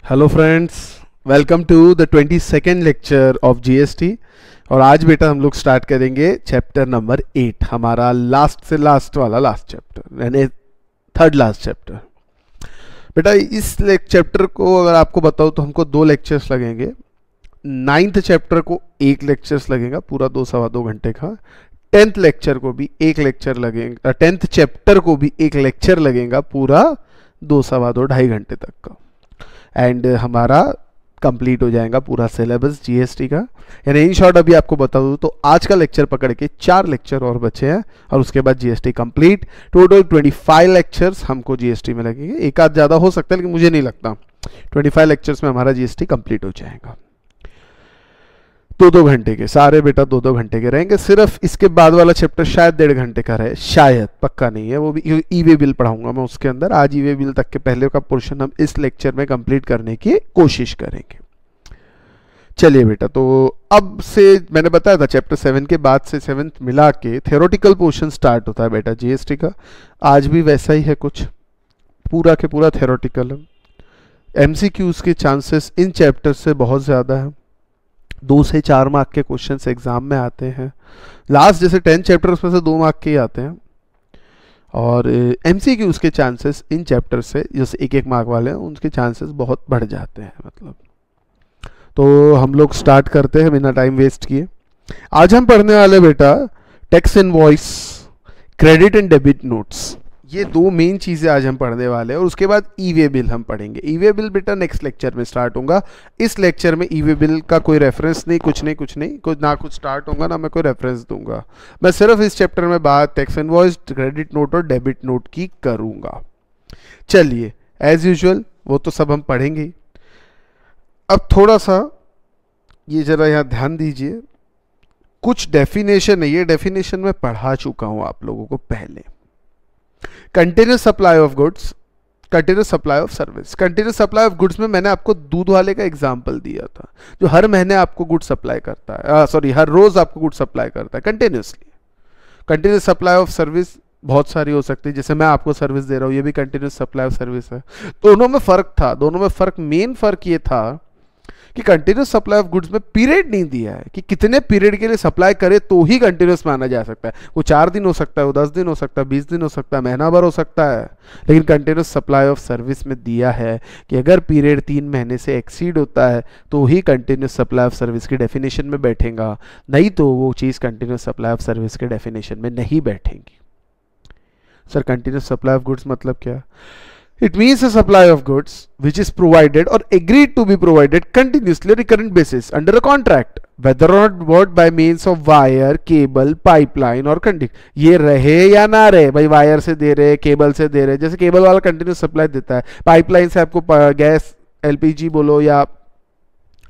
Hello friends, welcome to the 22nd lecture of GST. और आज बेटा हम लोग स्टार्ट करेंगे चैप्टर नंबर 8, हमारा लास्ट से लास्ट वाला लास्ट चैप्टर, यानी थर्ड लास्ट चैप्टर। बेटा इस चैप्टर को अगर आपको बताऊँ तो हमको 2 लेक्चर्स लगेंगे। 9th चैप्टर को 1 लेक्चर्स लगेगा, पूरा 2 सवा 2 घंटे का। 10th लेक्चर को भी 1 लेक्चर लगेगा, 10th चैप्टर को भी 1 लेक्चर लगेगा, पूरा 2 सवा 2 ढाई घंटे तक का। एंड हमारा कंप्लीट हो जाएगा पूरा सिलेबस जीएसटी का। यानी इन शॉर्ट अभी आपको बता दूं तो आज का लेक्चर पकड़ के 4 लेक्चर और बचे हैं और उसके बाद जीएसटी कंप्लीट। टोटल 25 लेक्चर्स हमको जीएसटी में लगेंगे। एक आध ज़्यादा हो सकता है लेकिन मुझे नहीं लगता। 25 लेक्चर्स में हमारा जीएसटी कंप्लीट हो जाएगा। 2-2 घंटे के सारे बेटा 2-2 घंटे के रहेंगे। सिर्फ इसके बाद वाला चैप्टर शायद 1.5 घंटे का रहे, शायद, पक्का नहीं है। वो भी ई वे बिल पढ़ाऊंगा मैं उसके अंदर। आज ई वे बिल तक के पहले का पोर्शन हम इस लेक्चर में कंप्लीट करने की कोशिश करेंगे। चलिए बेटा, तो अब से मैंने बताया था चैप्टर 7 के बाद से 7th मिला के थ्योरेटिकल पोर्शन स्टार्ट होता है बेटा जीएसटी का। आज भी वैसा ही है, कुछ पूरा के पूरा थ्योरेटिकल है। एमसीक्यूज के चांसेस इन चैप्टर से बहुत ज़्यादा है। 2 से 4 मार्क के क्वेश्चंस एग्जाम में आते हैं। लास्ट जैसे 10 चैप्टर्स में से 2 मार्क के ही आते हैं। और एमसीक्यूज के चांसेस इन चैप्टर से जैसे 1-1 मार्क वाले हैं, उनके चांसेस बहुत बढ़ जाते हैं मतलब। तो हम लोग स्टार्ट करते हैं बिना टाइम वेस्ट किए। आज हम पढ़ने वाले बेटा tax invoice, credit and debit notes. ये 2 मेन चीज़ें आज हम पढ़ने वाले हैं। और उसके बाद ई वे बिल हम पढ़ेंगे। ई वे बिल बेटा नेक्स्ट लेक्चर में स्टार्ट होगा। इस लेक्चर में ई वे बिल का कोई रेफरेंस नहीं, कुछ ना कुछ स्टार्ट होगा ना मैं कोई रेफरेंस दूंगा। मैं सिर्फ इस चैप्टर में बात टैक्स इनवॉइस, क्रेडिट नोट और डेबिट नोट की करूंगा। चलिए, एज यूजुअल वो तो सब हम पढ़ेंगे ही। अब थोड़ा सा ये जरा यहाँ ध्यान दीजिए, कुछ डेफिनेशन है। ये डेफिनेशन मैं पढ़ा चुका हूँ आप लोगों को पहले। Continuous supply of goods, continuous supply of service. Continuous supply of goods में मैंने आपको दूध वाले का एग्जांपल दिया था, जो हर महीने आपको गुड सप्लाई करता है, हर रोज आपको गुड सप्लाई करता है continuously. Continuous supply of service बहुत सारी हो सकती है, जैसे मैं आपको सर्विस दे रहा हूँ, ये भी कंटिन्यूस सप्लाई ऑफ सर्विस है। दोनों में फर्क था, मेन फर्क ये था कि कंटिन्यूस सप्लाई ऑफ गुड्स में पीरियड नहीं दिया है कि कितने पीरियड के लिए सप्लाई करे तो ही कंटिन्यूस माना जा सकता है। वो 4 दिन हो सकता है, वो 10 दिन हो सकता है, 20 दिन हो सकता है, महीना भर हो सकता है। लेकिन कंटिन्यूस सप्लाई ऑफ सर्विस में दिया है कि अगर पीरियड 3 महीने से एक्सीड होता है तो ही कंटिन्यूस सप्लाई ऑफ सर्विस की डेफिनेशन में बैठेगा, नहीं तो वो चीज़ कंटिन्यूस सप्लाई ऑफ सर्विस के डेफिनेशन में नहीं बैठेगी। Sir continuous supply of goods मतलब क्या? It means a supply of goods which is provided or agreed to be provided continuously recurrent basis under a contract, whether or not bought by means of wire, cable, pipeline और conduct. ये रहे या ना रहे, भाई wire से दे रहे, cable से दे रहे। जैसे केबल वाला कंटिन्यूस सप्लाई देता है, पाइपलाइन से आपको गैस एलपीजी बोलो या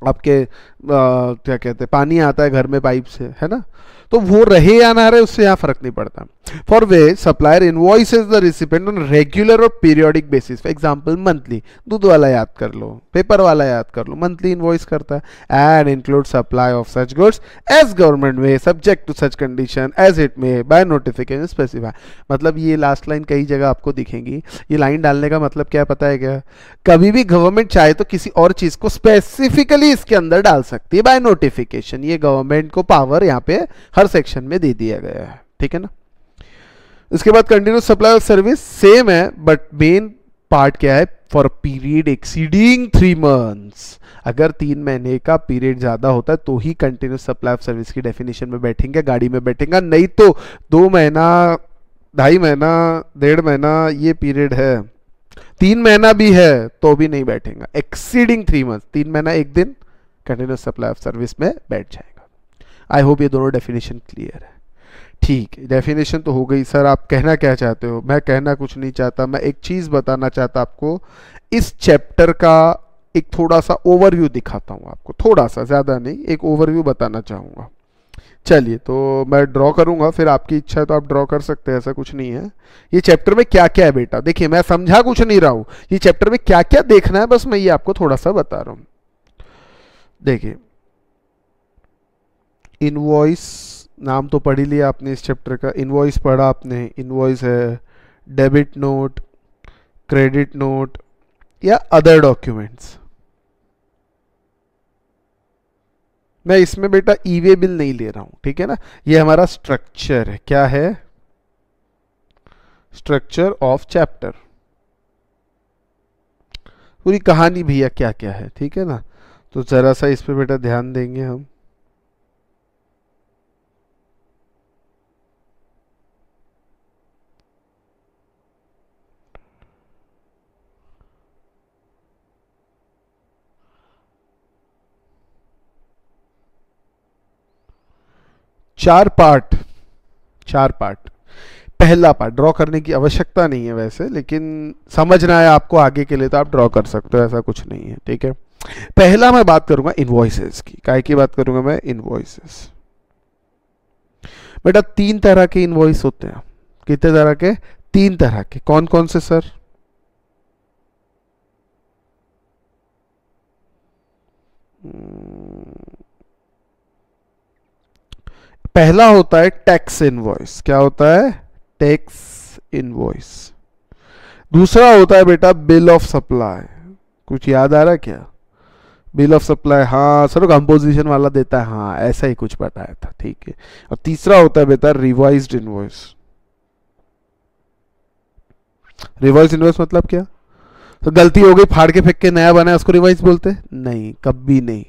आपके क्या कहते हैं पानी आता है घर में पाइप से, है ना। तो वो रहे या ना रहे उससे यहाँ फर्क नहीं पड़ता। For where supplier invoices the recipient on regular or periodic basis. For example monthly, दूध वाला याद कर लो, पेपर वाला याद कर लो, मंथली इनवॉइस करता है। And include supply of such goods as government way subject to such condition as it may by notification specify. मतलब ये लास्ट लाइन कई जगह आपको दिखेंगी। ये लाइन डालने का मतलब क्या पता है क्या? कभी भी गवर्नमेंट चाहे तो किसी और चीज को स्पेसिफिकली इसके अंदर डाल सकती है बाय नोटिफिकेशन। ये गवर्नमेंट को पावर यहाँ पे हर सेक्शन में दे दिया गया है, ठीक है ना। उसके बाद continuous supply of service same है, बट मेन पार्ट क्या है? For period exceeding 3 months. अगर 3 महीने का पीरियड ज्यादा होता है तो ही कंटिन्यूस सप्लाई ऑफ सर्विस की डेफिनेशन में बैठेंगे, गाड़ी में बैठेगा। नहीं तो 2 महीना, 2.5 महीना, 1.5 महीना ये पीरियड है, 3 महीना भी है तो भी नहीं बैठेगा। एक्सीडिंग 3 मंथ्स, 3 महीना 1 दिन कंटिन्यूस सप्लाई ऑफ सर्विस में बैठ जाएगा। आई होप ये दोनों डेफिनेशन क्लियर है। ठीक है, डेफिनेशन तो हो गई। सर आप कहना क्या चाहते हो? मैं कहना कुछ नहीं चाहता, मैं एक चीज़ बताना चाहता आपको। इस चैप्टर का एक थोड़ा सा ओवरव्यू दिखाता हूँ आपको, थोड़ा सा, ज़्यादा नहीं, एक ओवरव्यू बताना चाहूँगा। चलिए, तो मैं ड्रॉ करूँगा, फिर आपकी इच्छा है तो आप ड्रॉ कर सकते हैं, ऐसा कुछ नहीं है। ये चैप्टर में क्या क्या है बेटा, देखिए मैं समझा कुछ नहीं रहा हूँ। ये चैप्टर में क्या क्या देखना है बस मैं ये आपको थोड़ा सा बता रहा हूँ। देखिए, इनवॉइस नाम तो पढ़ ही लिया आपने इस चैप्टर का, इनवॉइस पढ़ा आपने। इनवॉइस है डेबिट नोट, क्रेडिट नोट या अदर डॉक्यूमेंट्स। मैं इसमें बेटा ई वे बिल नहीं ले रहा हूं, ठीक है ना। ये हमारा स्ट्रक्चर है, क्या है, स्ट्रक्चर ऑफ चैप्टर, पूरी कहानी भैया क्या क्या है, ठीक है ना। तो जरा सा इस पे बेटा ध्यान देंगे हम। चार पार्ट, चार पार्ट। पहला पार्ट ड्रॉ करने की आवश्यकता नहीं है वैसे, लेकिन समझना है आपको आगे के लिए तो आप ड्रॉ कर सकते हो, ऐसा कुछ नहीं है, ठीक है। पहला मैं बात करूंगा इनवॉइसेस की, काय की बात करूंगा मैं, इनवॉइसेस। बेटा तीन तरह के इनवॉइस होते हैं, कितने तरह के, तीन तरह के, कौन कौन से सर, पहला होता है टैक्स इनवॉइस, क्या होता है, टैक्स इनवॉइस। दूसरा होता है बेटा बिल ऑफ सप्लाई, कुछ याद आ रहा है क्या, बिल ऑफ सप्लाई, हाँ सर कंपोजिशन वाला देता है, हाँ ऐसा ही कुछ बताया था, ठीक है। और तीसरा होता है बेटा रिवाइज्ड इनवॉइस। रिवाइज्ड इनवॉइस मतलब क्या, तो गलती हो गई फाड़ के फेंक के नया बनाया उसको रिवाइज बोलते, नहीं कभी नहीं।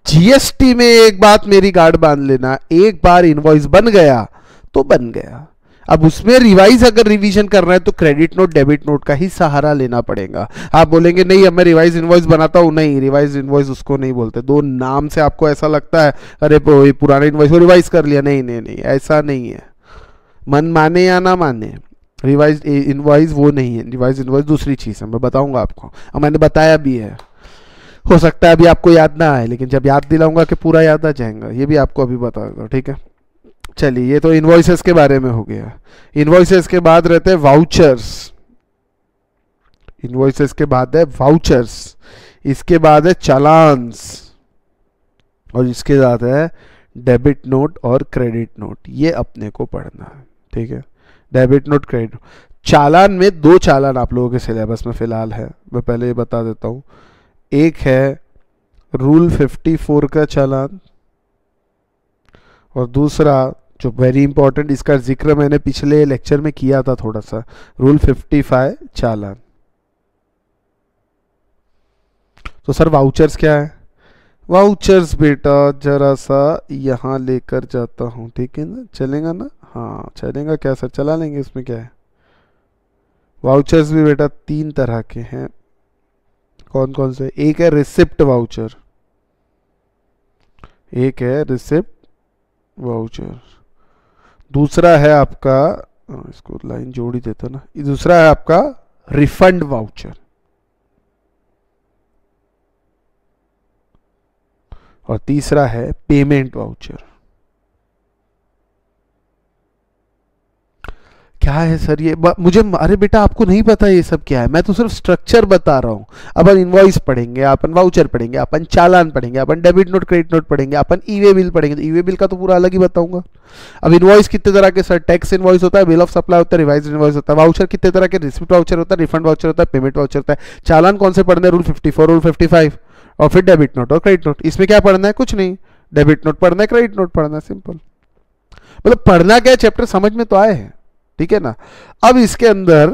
जीएसटी में एक बात मेरी गार्ड बांध लेना, एक बार इनवॉइस बन गया तो बन गया। अब उसमें रिवाइज अगर रिवीजन करना है तो क्रेडिट नोट डेबिट नोट का ही सहारा लेना पड़ेगा। आप बोलेंगे नहीं अब मैं रिवाइज इनवॉइस बनाता हूं, नहीं रिवाइज इनवॉइस उसको नहीं बोलते। दो नाम से आपको ऐसा लगता है अरे पुराना इनवॉइस को रिवाइज कर लिया, नहीं नहीं नहीं ऐसा नहीं है, मन माने या ना माने रिवाइज इनवॉइस वो नहीं है, रिवाइज इनवॉइस दूसरी चीज है, मैं बताऊंगा आपको, और मैंने बताया भी है। हो सकता है अभी आपको याद ना आए, लेकिन जब याद दिलाऊंगा कि पूरा याद आ जाएगा, ये भी आपको अभी बता दूंगा, ठीक है। चलिए ये तो इनवॉइसेस के बारे में हो गया। इनवॉइसेस के बाद रहते हैं वाउचर्स, इनवॉइसेस के बाद है वाउचर्स, इसके बाद है चालान्स, और इसके बाद है डेबिट नोट और क्रेडिट नोट। ये अपने को पढ़ना है, ठीक है, डेबिट नोट क्रेडिट। चालान में दो चालान आप लोगों के सिलेबस में फिलहाल है, मैं पहले ये बता देता हूँ। एक है रूल 54 का चालान, और दूसरा जो वेरी इंपॉर्टेंट, इसका जिक्र मैंने पिछले लेक्चर में किया था थोड़ा सा, रूल 55 चालान। तो सर वाउचर्स क्या है, वाउचर्स बेटा जरा सा यहाँ लेकर जाता हूँ, ठीक है ना, चलेगा ना, हाँ चलेगा क्या सर, चला लेंगे, इसमें क्या है। वाउचर्स भी बेटा तीन तरह के हैं, कौन कौन से, एक है रिसिप्ट वाउचर, एक है रिसिप्ट वाउचर, दूसरा है आपका, इसको लाइन जोड़ ही देता ना, दूसरा है आपका रिफंड वाउचर, और तीसरा है पेमेंट वाउचर। क्या है सर ये मुझे, अरे बेटा आपको नहीं पता ये सब क्या है, मैं तो सिर्फ स्ट्रक्चर बता रहा हूँ। अपन इनवॉइस पढ़ेंगे, अपन वाउचर पढ़ेंगे, अपन चालान पढ़ेंगे, अपन डेबिट नोट क्रेडिट नोट पढ़ेंगे, अपन ई वे बिल पढ़ेंगे, तो ई वे बिल का तो पूरा अलग ही बताऊंगा। अब इनवॉइस कितने तरह के सर, टैक्स इनवॉइस होता है, बिल ऑफ सप्लाई होता है, रिवाइज इनवॉइस होता है। वाउचर कितने तरह के, रिसिप्ट वाउचर होता है, रिफंड वाउचर होता है, पेमेंट वाउचर होता है। चालान कौन से पढ़ने, रूल 54, रूल 55, और फिर डेबिट नोट और क्रेडिट नोट। इसमें क्या पढ़ना है, कुछ नहीं, डेबिट नोट पढ़ना है, क्रेडिट नोट पढ़ना है, सिंपल। मतलब पढ़ना क्या है, चैप्टर समझ में तो आए हैं, ठीक है ना। अब इसके अंदर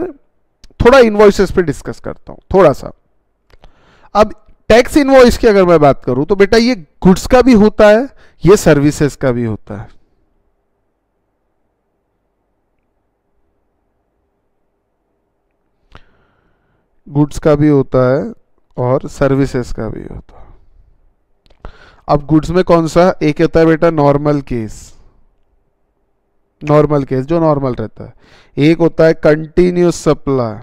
थोड़ा इनवॉइसेस पे डिस्कस करता हूं थोड़ा सा। अब टैक्स इनवॉइस की अगर मैं बात करूं तो बेटा ये गुड्स का भी होता है, ये सर्विसेज का भी होता है। गुड्स का भी होता है और सर्विसेज का भी होता है। अब गुड्स में कौन सा, एक होता है बेटा नॉर्मल केस, नॉर्मल केस जो नॉर्मल रहता है, एक होता है कंटिन्यूस सप्लाई।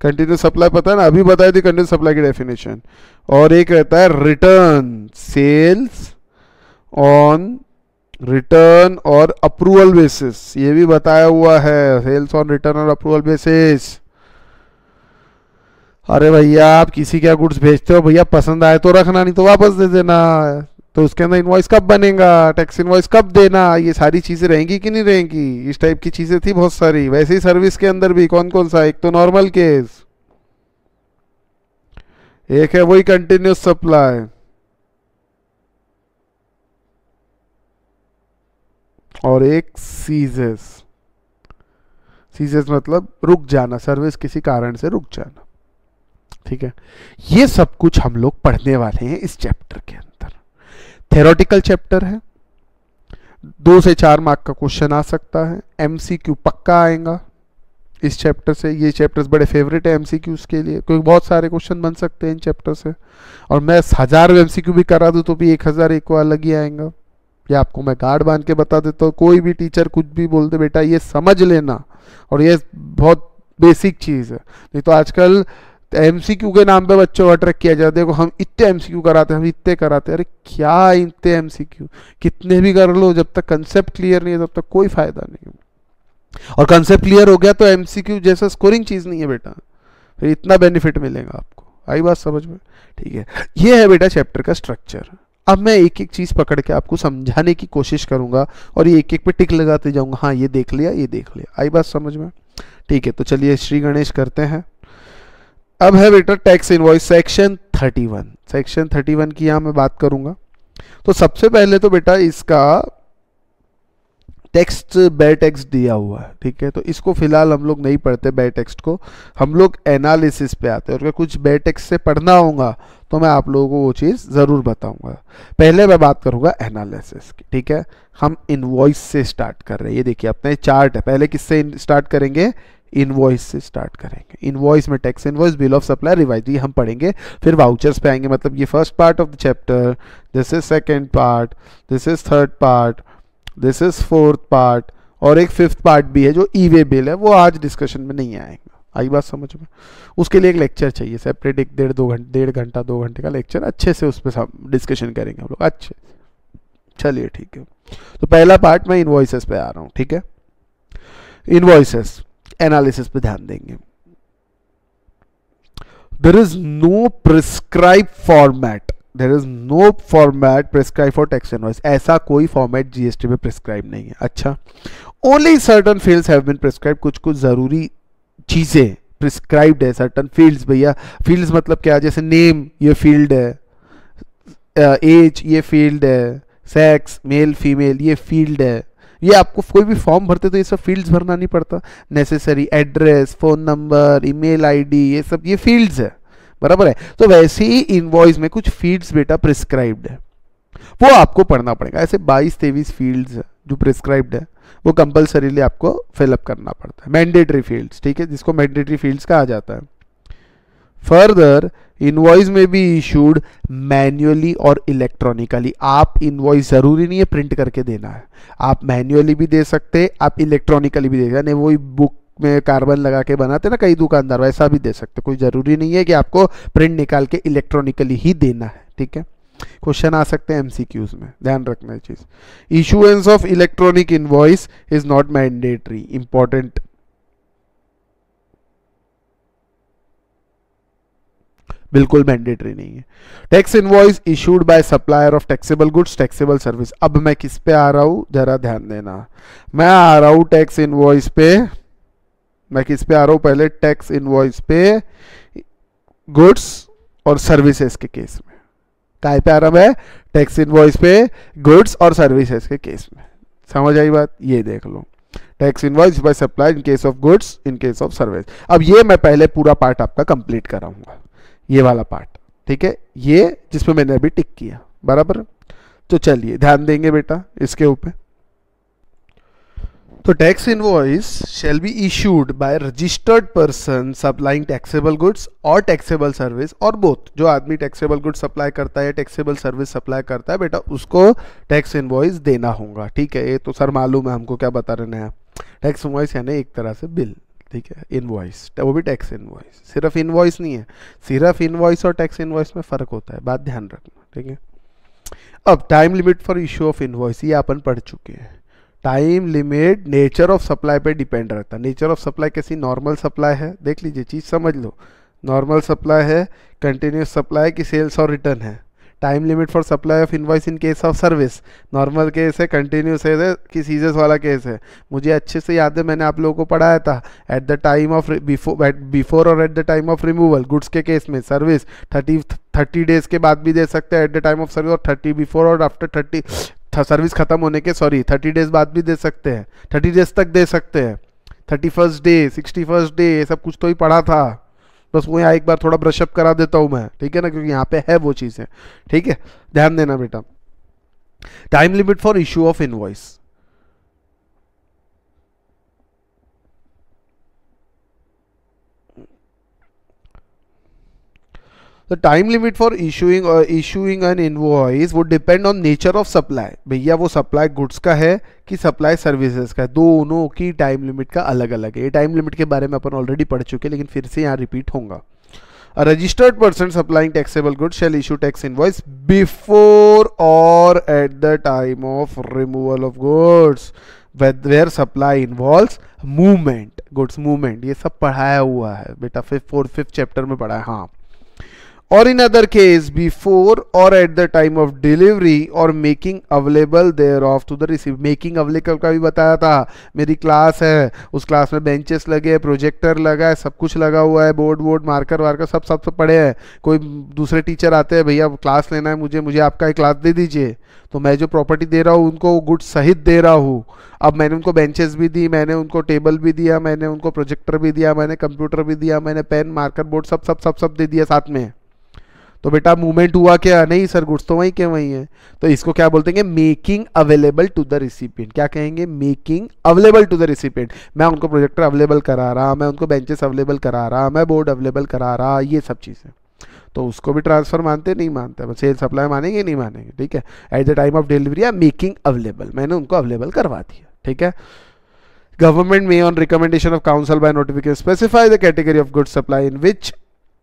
कंटिन्यूस सप्लाई पता है ना, अभी बताई थी कंटिन्यूस सप्लाई की डेफिनेशन। और एक रहता है रिटर्न, सेल्स ऑन रिटर्न और अप्रूवल बेसिस, ये भी बताया हुआ है, सेल्स ऑन रिटर्न और अप्रूवल बेसिस। अरे भैया आप किसी क्या गुड्स भेजते हो भैया, पसंद आए तो रखना, नहीं तो वापस दे देना। तो उसके अंदर इनवॉइस कब बनेगा, टैक्स इनवॉइस कब देना, ये सारी चीजें रहेंगी कि नहीं रहेंगी, इस टाइप की चीजें थी बहुत सारी। वैसे ही सर्विस के अंदर भी कौन कौन सा, एक तो नॉर्मल केस, एक है वही कंटिन्यूस सप्लाई, और एक सीजेस। सीजेस मतलब रुक जाना, सर्विस किसी कारण से रुक जाना। ठीक है, ये सब कुछ हम लोग पढ़ने वाले हैं इस चैप्टर के अंदर। थ्योरेटिकल चैप्टर है, 2 से 4 मार्क का क्वेश्चन आ सकता है, एमसीक्यू पक्का आएगा इस चैप्टर से। ये चैप्टर्स बड़े फेवरेट है एमसीक्यूज के लिए, क्योंकि बहुत सारे क्वेश्चन बन सकते हैं इन चैप्टर से। और मैं 1000 एमसीक्यू भी करा दूं तो भी 1000 एक को अलग ही आएगा। ये आपको मैं गार्ड बांध के बता देता हूँ, कोई भी टीचर कुछ भी बोल दे बेटा ये समझ लेना, और ये बहुत बेसिक चीज़ है। नहीं तो आजकल एमसीक्यू के नाम पे बच्चों को अट्रैक्ट किया जाता है, देखो हम इतने एमसीक्यू कराते हैं, हम इतने कराते हैं। अरे क्या इतने एमसीक्यू, कितने भी कर लो, जब तक कंसेप्ट क्लियर नहीं है तब तक कोई फायदा नहीं। और कंसेप्ट क्लियर हो गया तो एमसीक्यू जैसा स्कोरिंग चीज़ नहीं है बेटा, फिर इतना बेनिफिट मिलेगा आपको। आई बात समझ में? ठीक है, ये है बेटा चैप्टर का स्ट्रक्चर। अब मैं एक एक चीज़ पकड़ के आपको समझाने की कोशिश करूंगा और ये एक एक पे टिक लगाते जाऊंगा, हाँ ये देख लिया, ये देख लिया। आई बात समझ में? ठीक है, तो चलिए श्री गणेश करते हैं। अब है बेटा टैक्स इनवॉइस सेक्शन 31। सेक्शन 31 की यहाँ मैं बात करूंगा। तो सबसे पहले तो बेटा इसका टेक्स्ट बेयर टेक्स्ट दिया हुआ है, ठीक है। तो इसको फिलहाल हम लोग नहीं पढ़ते बेयर टेक्स्ट को, हम लोग एनालिसिस पे आते हैं। और अगर कुछ बेयर टेक्स्ट से पढ़ना होगा तो मैं आप लोगों को वो चीज़ ज़रूर बताऊंगा। पहले मैं बात करूंगा एनालिसिस की, ठीक है। हम इनवॉइस से स्टार्ट कर रहे हैं। ये देखिए अपना चार्ट है, पहले किससे स्टार्ट करेंगे? इनवॉइस से स्टार्ट करेंगे। इनवॉइस में tax invoice, bill of supply, revise, ये हम पढ़ेंगे। फिर वाउचर्स पे आएंगे, मतलब ये first part of the chapter, this is second part, this is third part, this is fourth part, और एक फिफ्थ पार्ट भी है जो ई वे बिल है, वो आज डिस्कशन में नहीं आएगा। आई बात समझ में? उसके लिए एक लेक्चर चाहिए सेपरेट, एक 1.5 घंटा 2 घंटे का लेक्चर, अच्छे से उस पर डिस्कशन करेंगे हम लोग अच्छे। चलिए ठीक है, तो पहला पार्ट मैं इनवॉइसेस पे आ रहा हूँ, ठीक है। इनवॉइसेस एनालिसिस पे ध्यान देंगे। There is no prescribe format, there is no format prescribe for tax invoice. ऐसा कोई फॉर्मेट जीएसटी में प्रिस्क्राइब नहीं है। अच्छा, only certain fields have been prescribe, कुछ कुछ जरूरी चीजें प्रिस्क्राइब्ड है, सर्टन फील्ड्स। भैया फील्ड्स मतलब क्या? जैसे नेम ये फील्ड है, एज ये फील्ड है, सेक्स मेल फीमेल ये फील्ड है। ये आपको कोई भी फॉर्म भरते तो ये सब फील्ड्स भरना नहीं पड़ता। Necessary, address, phone number, email ID, ये सब ये फील्ड्स है, बराबर है। तो वैसे ही इनवॉइस में कुछ फील्ड्स बेटा प्रिस्क्राइब्ड है, वो आपको पढ़ना पड़ेगा। ऐसे 22-23 फील्ड्स है जो प्रिस्क्राइब्ड है, वो कंपलसरीली आपको फिलअप करना पड़ता है। मैंडेटरी फील्ड्स, ठीक है, जिसको मैंडेटरी फील्ड्स कहा जाता है। फर्दर इनवॉइस में भी इशूड मैन्युअली और इलेक्ट्रॉनिकली। आप इनवॉइस जरूरी नहीं है प्रिंट करके देना है, आप मैन्युअली भी दे सकते हैं, आप इलेक्ट्रॉनिकली भी दे सकते हैं। वही बुक में कार्बन लगा के बनाते ना कई दुकानदार, वैसा भी दे सकते। कोई जरूरी नहीं है कि आपको प्रिंट निकाल के इलेक्ट्रॉनिकली ही देना है, ठीक है। क्वेश्चन आ सकते हैं एमसीक्यूज में, ध्यान रखना है चीज। Issuance of electronic invoice is not mandatory, important. बिल्कुल मैंडेटरी नहीं है। Tax invoice issued by supplier of taxable goods, taxable service. अब मैं किस पे आ रहा हूं, जरा ध्यान देना। मैं आ रहा हूं टैक्स इनवॉइस पे। मैं किस पे आ रहा हूं? पहले टैक्स इनवॉइस पे गुड्स और सर्विसेज के केस में। काय पे आ रहा मैं? टैक्स इनवॉइस पे गुड्स और सर्विसेज के केस में। समझ आई बात? ये देख लो, tax invoice by supply in case of goods, in case of service. अब ये मैं पहले पूरा पार्ट आपका कंप्लीट कराऊंगा, ये वाला पार्ट, ठीक है, ये जिसमें मैंने अभी टिक किया, बराबर। तो चलिए ध्यान देंगे बेटा इसके ऊपर। तो tax invoice shall be issued by registered person supplying taxable goods और टैक्सेबल सर्विस, और बोथ। जो आदमी टैक्सेबल गुड्स सप्लाई करता है, टैक्सेबल सर्विस सप्लाई करता है, बेटा उसको टैक्स इनवॉइस देना होगा, ठीक है। ये तो सर मालूम है हमको, क्या बता रहे हैं। टैक्स इनवॉइस यानी एक तरह से बिल, ठीक है। इनवॉइस वो भी टैक्स इनवॉइस, सिर्फ इनवॉइस नहीं है, सिर्फ इनवॉइस और टैक्स इनवॉइस में फर्क होता है, बात ध्यान रखना, ठीक है। अब time limit for issue of invoice, ये अपन पढ़ चुके हैं। Time limit nature of supply पे डिपेंड रहता है। नेचर ऑफ सप्लाई कैसी? नॉर्मल सप्लाई है, देख लीजिए चीज़ समझ लो, नॉर्मल सप्लाई है, कंटिन्यूस सप्लाई की सेल्स और रिटर्न है। Time limit for supply of invoice in case of service, normal case है, कंटिन्यूस है कि सीजर्स वाला केस है। मुझे अच्छे से याद है, मैंने आप लोगों को पढ़ाया था at the time of before or at the time of removal. Goods के केस में सर्विस 30 डेज के बाद भी दे सकते हैं at the time of service, और 30 बिफोर और आफ्टर सर्विस खत्म होने के 30 डेज बाद भी दे सकते हैं, 30 डेज तक दे सकते हैं, 31st डे, 61st डे, ये सब कुछ तो ही पढ़ा था, बस वो यहाँ एक बार थोड़ा ब्रशअप करा देता हूँ मैं, ठीक है ना, क्योंकि यहाँ पे है वो चीज़ें, ठीक है, ध्यान देना बेटा। Time limit for issue of invoice, The time limit for issuing an invoice would depend on nature of supply। भैया वो सप्लाई गुड्स का है कि सप्लाई सर्विसेज का है, दोनों की टाइम लिमिट का अलग अलग है। ये टाइम लिमिट के बारे में अपन ऑलरेडी पढ़ चुके हैं, लेकिन फिर से यहाँ रिपीट होगा। A registered person supplying taxable goods shall issue tax invoice before or at the time of removal of goods where supply involves movement, goods movement, ये सब पढ़ाया हुआ है बेटा, 5th चैप्टर में पढ़ा है, हाँ। और in other case before or at the time of delivery or making available thereof to the receive. Making available का भी बताया था, मेरी क्लास है, उस क्लास में बेंचेस लगे हैं, प्रोजेक्टर लगा है, सब कुछ लगा हुआ है, बोर्ड मार्कर वार्कर सब पड़े हैं। कोई दूसरे टीचर आते हैं, भैया क्लास लेना है मुझे आपका एक क्लास दे दीजिए, तो मैं जो प्रॉपर्टी दे रहा हूँ उनको गुड्स सहित दे रहा हूँ। अब मैंने उनको बेंचेस भी दी, मैंने उनको टेबल भी दिया, मैंने उनको प्रोजेक्टर भी दिया, मैंने कंप्यूटर भी दिया, मैंने पेन मार्कर बोर्ड सब दे दिया साथ में। तो बेटा मूवमेंट हुआ क्या? नहीं सर, गुड्स तो वहीं के वहीं है। तो इसको क्या बोलते हैं? Making available to the recipient. क्या कहेंगे? Making available to the recipient. मैं उनको प्रोजेक्टर अवेलेबल करा रहा, मैं उनको बेंचेस अवेलेबल करा रहा, मैं बोर्ड अवेलेबल करा रहा, ये सब चीज़ें। तो उसको भी ट्रांसफर मानते नहीं मानते, बस सेल सप्लाई मानेंगे नहीं मानेंगे, ठीक है। Eight the time of delivery या मेकिंग अवेलेबल, मैंने उनको अवेलेबल करवा दिया, ठीक है। गवर्नमेंट में on recommendation of council bye notification specify the category of goods supply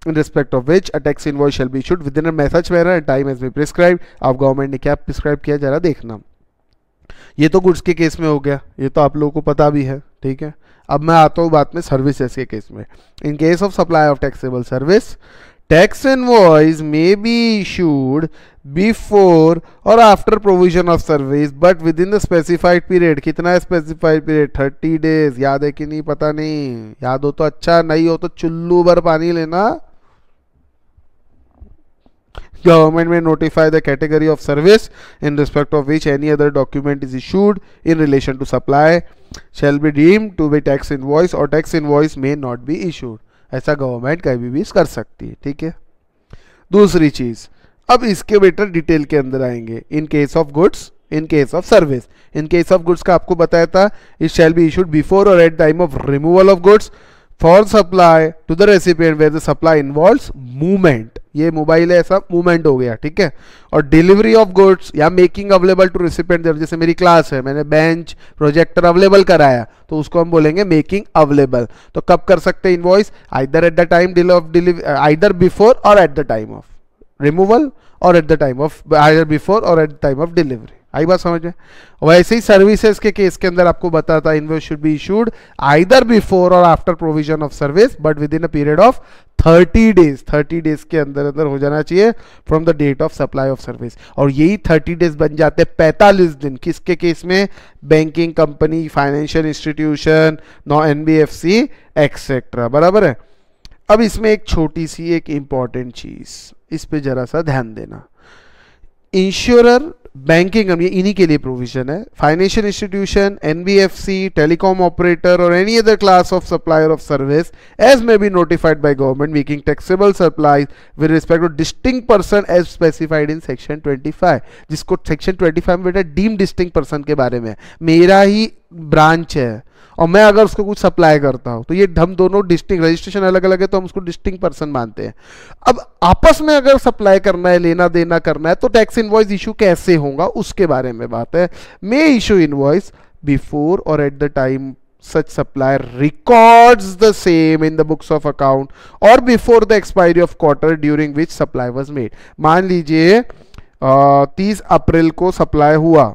in respect of which a tax invoice shall be issued within a such manner and time as be prescribed। अब government ने क्या prescribe किया जरा देखना। ये तो goods के case में हो गया, ये तो आप लोगों को पता भी है, ठीक है। अब मैं आता हूँ बात में सर्विसेज के केस में। In case of supply of taxable service, tax invoice may be issued before or after provision of service but within the specified period. कितना है स्पेसिफाइड पीरियड? 30 डेज। याद है कि नहीं? पता नहीं, याद हो तो अच्छा, नहीं हो तो चुल्लू भर पानी लेना। Government may notify the category of service in respect of which any other document is issued in relation to supply shall be deemed to be tax invoice or tax invoice may not be issued। ऐसा government कभी भी कर सकती है, ठीक है। दूसरी चीज, अब इसके बेटर डिटेल के अंदर आएंगे। In case of goods, in case of service. In case of goods का आपको बताया था, it shall be issued before or at time of removal of goods for supply to the recipient where the supply involves movement. ये mobile है, ऐसा movement हो गया, ठीक है। और डिलीवरी ऑफ गुड्स या मेकिंग अवेलेबल टू रेसिपिएंट, जैसे मेरी क्लास है, मैंने बेंच प्रोजेक्टर अवेलेबल कराया, तो उसको हम बोलेंगे मेकिंग अवेलेबल। तो कब कर सकते हैं invoice? Either at the time of delivery, either before or at the time of removal or at the time of, either before or at the time of delivery. आई बात समझ में? वैसे ही सर्विसेज के केस के अंदर आपको बताता, invoice should be issued either before or after provision of service but within a period of 30 days. 30 days के अंदर अंदर हो जाना चाहिए from the date of supply of service. और यही 30 डेज बन जाते हैं 45 दिन। किसके केस में? Banking company, financial institution, no NBFC etcetera, बराबर है। अब इसमें एक छोटी सी एक इंपॉर्टेंट चीज, इस पे जरा सा ध्यान देना। इंश्योरर, बैंकिंग कंपनी, इन्हीं के लिए प्रोविजन है। Financial institution, NBFC, telecom operator or any other class of supplier of service as may be notified by government making taxable supplies with respect to distinct person as specified in section 25। जिसको section 25 में बेटा deem distinct person के बारे में, मेरा ही branch है और मैं अगर उसको कुछ सप्लाई करता हूं तो ये हम दोनों डिस्टिंक्ट, रजिस्ट्रेशन अलग अलग है तो हम उसको डिस्टिंक्ट पर्सन मानते हैं। अब आपस में अगर सप्लाई करना है, लेना देना करना है, तो टैक्स इनवॉइस इशू कैसे होगा उसके बारे में बात है। मे issue invoice before or at the time such supplier records the same in the books of account or before the expiry of quarter during which supply was made। मान लीजिए 30 अप्रैल को सप्लाई हुआ,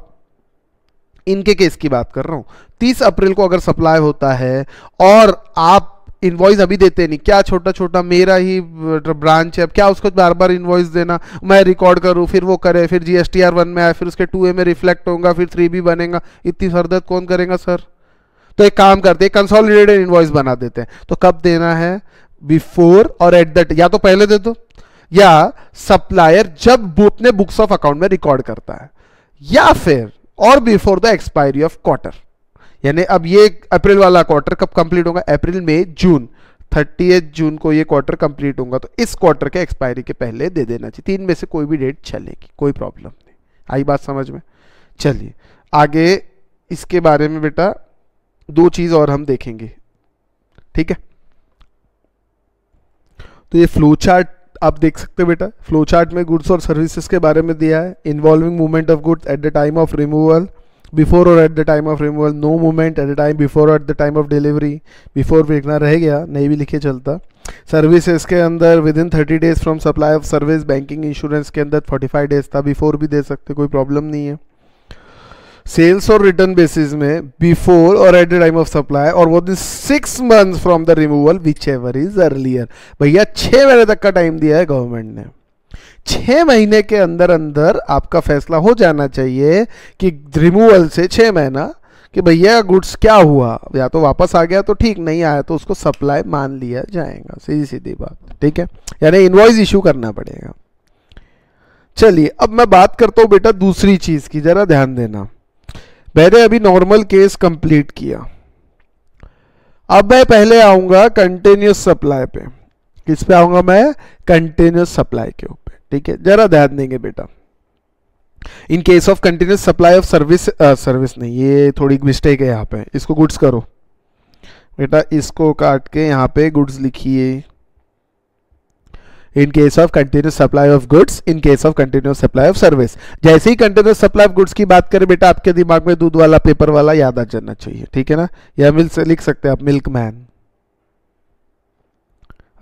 इनके केस की बात कर रहा हूं। 30 अप्रैल को अगर सप्लाई होता है और आप इनवॉइस अभी देते नहीं, क्या छोटा छोटा मेरा ही ब्रांच है, अब क्या उसको बार बार इनवॉइस देना, मैं रिकॉर्ड करूं, फिर वो करे, फिर जीएसटीआर 1 में आए, फिर उसके 2A में रिफ्लेक्ट होगा, फिर 3B बनेगा, इतनी सरदर्द कौन करेगा सर? तो एक काम करते हैं, कंसोलिडेटेड इनवॉइस बना देते हैं। तो कब देना है? बिफोर और एट दैट, या तो पहले दे दो, या सप्लायर जब अपने बुक्स ऑफ अकाउंट में रिकॉर्ड करता है, या फिर और before the expiry of quarter, यानी अब ये अप्रैल वाला क्वार्टर कब कंप्लीट होगा, अप्रैल मई जून, 30 जून को ये क्वार्टर कंप्लीट होगा, तो इस क्वार्टर के एक्सपायरी के पहले दे देना चाहिए। 3 में से कोई भी डेट चलेगी, कोई प्रॉब्लम नहीं। आई बात समझ में? चलिए आगे इसके बारे में बेटा 2 चीज और हम देखेंगे, ठीक है। तो ये फ्लो चार्ट आप देख सकते हो बेटा, फ्लो चार्ट में गुड्स और सर्विसेज के बारे में दिया है। Involving movement of goods at the time of removal, before or at the time of removal, no movement at the time before or at the time of delivery, before लिखना रह गया, नहीं भी लिखे चलता। सर्विसेज के अंदर with in 30 days from supply of service, banking insurance के अंदर 45 डेज था, बिफोर भी दे सकते, कोई प्रॉब्लम नहीं है। सेल्स और रिटर्न बेसिस में before or at the time of supply और वो 6 months from the removal which ever is earlier. भैया 6 महीने तक का टाइम दिया है गवर्नमेंट ने, 6 महीने के अंदर अंदर आपका फैसला हो जाना चाहिए कि रिमूवल से 6 महीना कि भैया गुड्स क्या हुआ, या तो वापस आ गया तो ठीक, नहीं आया तो उसको सप्लाई मान लिया जाएगा, सीधी सीधी बात, ठीक है। यानी इनवॉइस इशू करना पड़ेगा। चलिए अब मैं बात करता हूं बेटा दूसरी चीज की, जरा ध्यान देना। मैंने अभी नॉर्मल केस कंप्लीट किया, अब मैं पहले आऊंगा कंटिन्यूस सप्लाई पे। किस पे आऊंगा मैं? कंटिन्यूस सप्लाई के ऊपर, ठीक है। जरा ध्यान देंगे बेटा, इन case of continuous supply of service नहीं, ये थोड़ी मिस्टेक है यहाँ पे, इसको गुड्स करो बेटा, इसको काट के यहाँ पे गुड्स लिखिए। इन case of continuous supply of goods, in case of continuous supply of service. जैसे ही कंटिन्यूस सप्लाई ऑफ गुड्स की बात करें बेटा, आपके दिमाग में दूध वाला पेपर वाला याद आ जाना चाहिए, ठीक है ना। या मिल से लिख सकते हैं आप मिल्क मैन,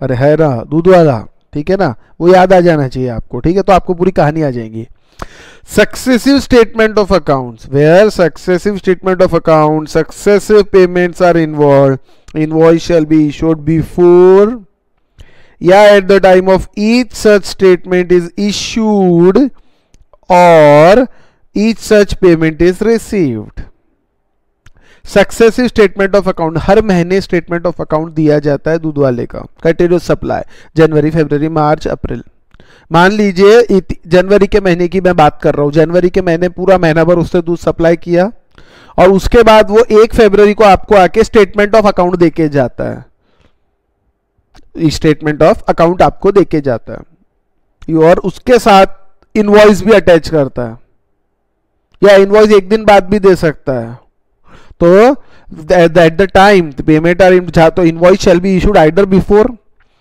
अरे है ना दूध वाला, ठीक है ना, वो याद आ जाना चाहिए आपको, ठीक है। तो आपको पूरी कहानी आ जाएगी। Successive statement of accounts, where successive statement of accounts, successive payments are involved, invoice shall be issued before, yeah, at the time of each such statement is issued or each such payment is received. Successive statement of account, हर महीने statement of account दिया जाता है दूध वाले का, continuous supply, जनवरी, फरवरी, मार्च, अप्रैल। मान लीजिए जनवरी के महीने की मैं बात कर रहा हूं, जनवरी के महीने पूरा महीना भर उसने दूध सप्लाई किया और उसके बाद वो 1 फरवरी को आपको आके स्टेटमेंट ऑफ अकाउंट देके जाता है, स्टेटमेंट ऑफ अकाउंट आपको देके जाता है और उसके साथ इनवॉइस भी अटैच करता है, या इनवॉइस 1 दिन बाद भी दे सकता है। तो at the time payment are in, तो invoice shall be issued either before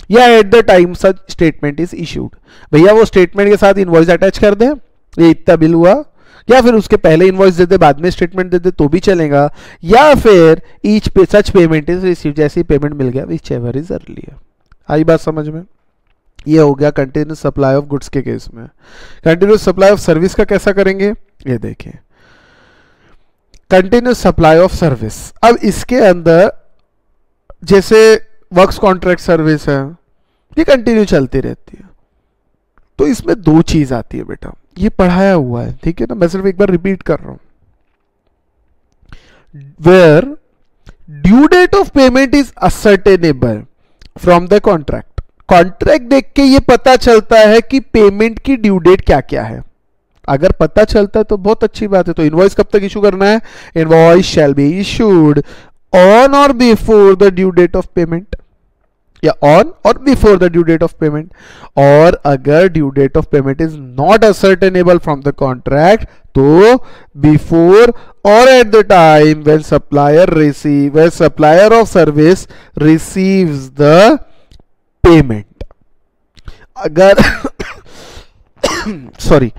या at the time such statement is issued. भैया वो स्टेटमेंट के साथ इनवॉइस अटैच कर दे, ये इतना बिल हुआ, या फिर उसके पहले इनवॉइस दे दे बाद में स्टेटमेंट दे दे तो भी चलेगा, या फिर each such payment is receive, जैसे ही पेमेंट मिल गया विच एवर इज अर्लियर। आई बात समझ में? ये हो गया कंटिन्यूस सप्लाई ऑफ गुड्स के केस में। कंटिन्यूस सप्लाई ऑफ सर्विस का कैसा करेंगे, ये देखिए। कंटिन्यूस सप्लाई ऑफ सर्विस, अब इसके अंदर जैसे वर्क्स कॉन्ट्रैक्ट सर्विस है, ये कंटिन्यू चलती रहती है, तो इसमें 2 चीज आती है बेटा, ये पढ़ाया हुआ है, ठीक है ना, मैं सिर्फ एक बार रिपीट कर रहा हूं। Where due date of payment is ascertainable from the contract, contract देख के ये पता चलता है कि पेमेंट की ड्यू डेट क्या क्या है। अगर पता चलता है तो बहुत अच्छी बात है। तो इनवॉइस कब तक इशू करना है? Invoice shall be issued on or before the due date of payment, या on or before the due date of payment. और अगर due date of payment is not ascertainable from the contract, तो before or at the time when supplier of service receives the payment. अगर sorry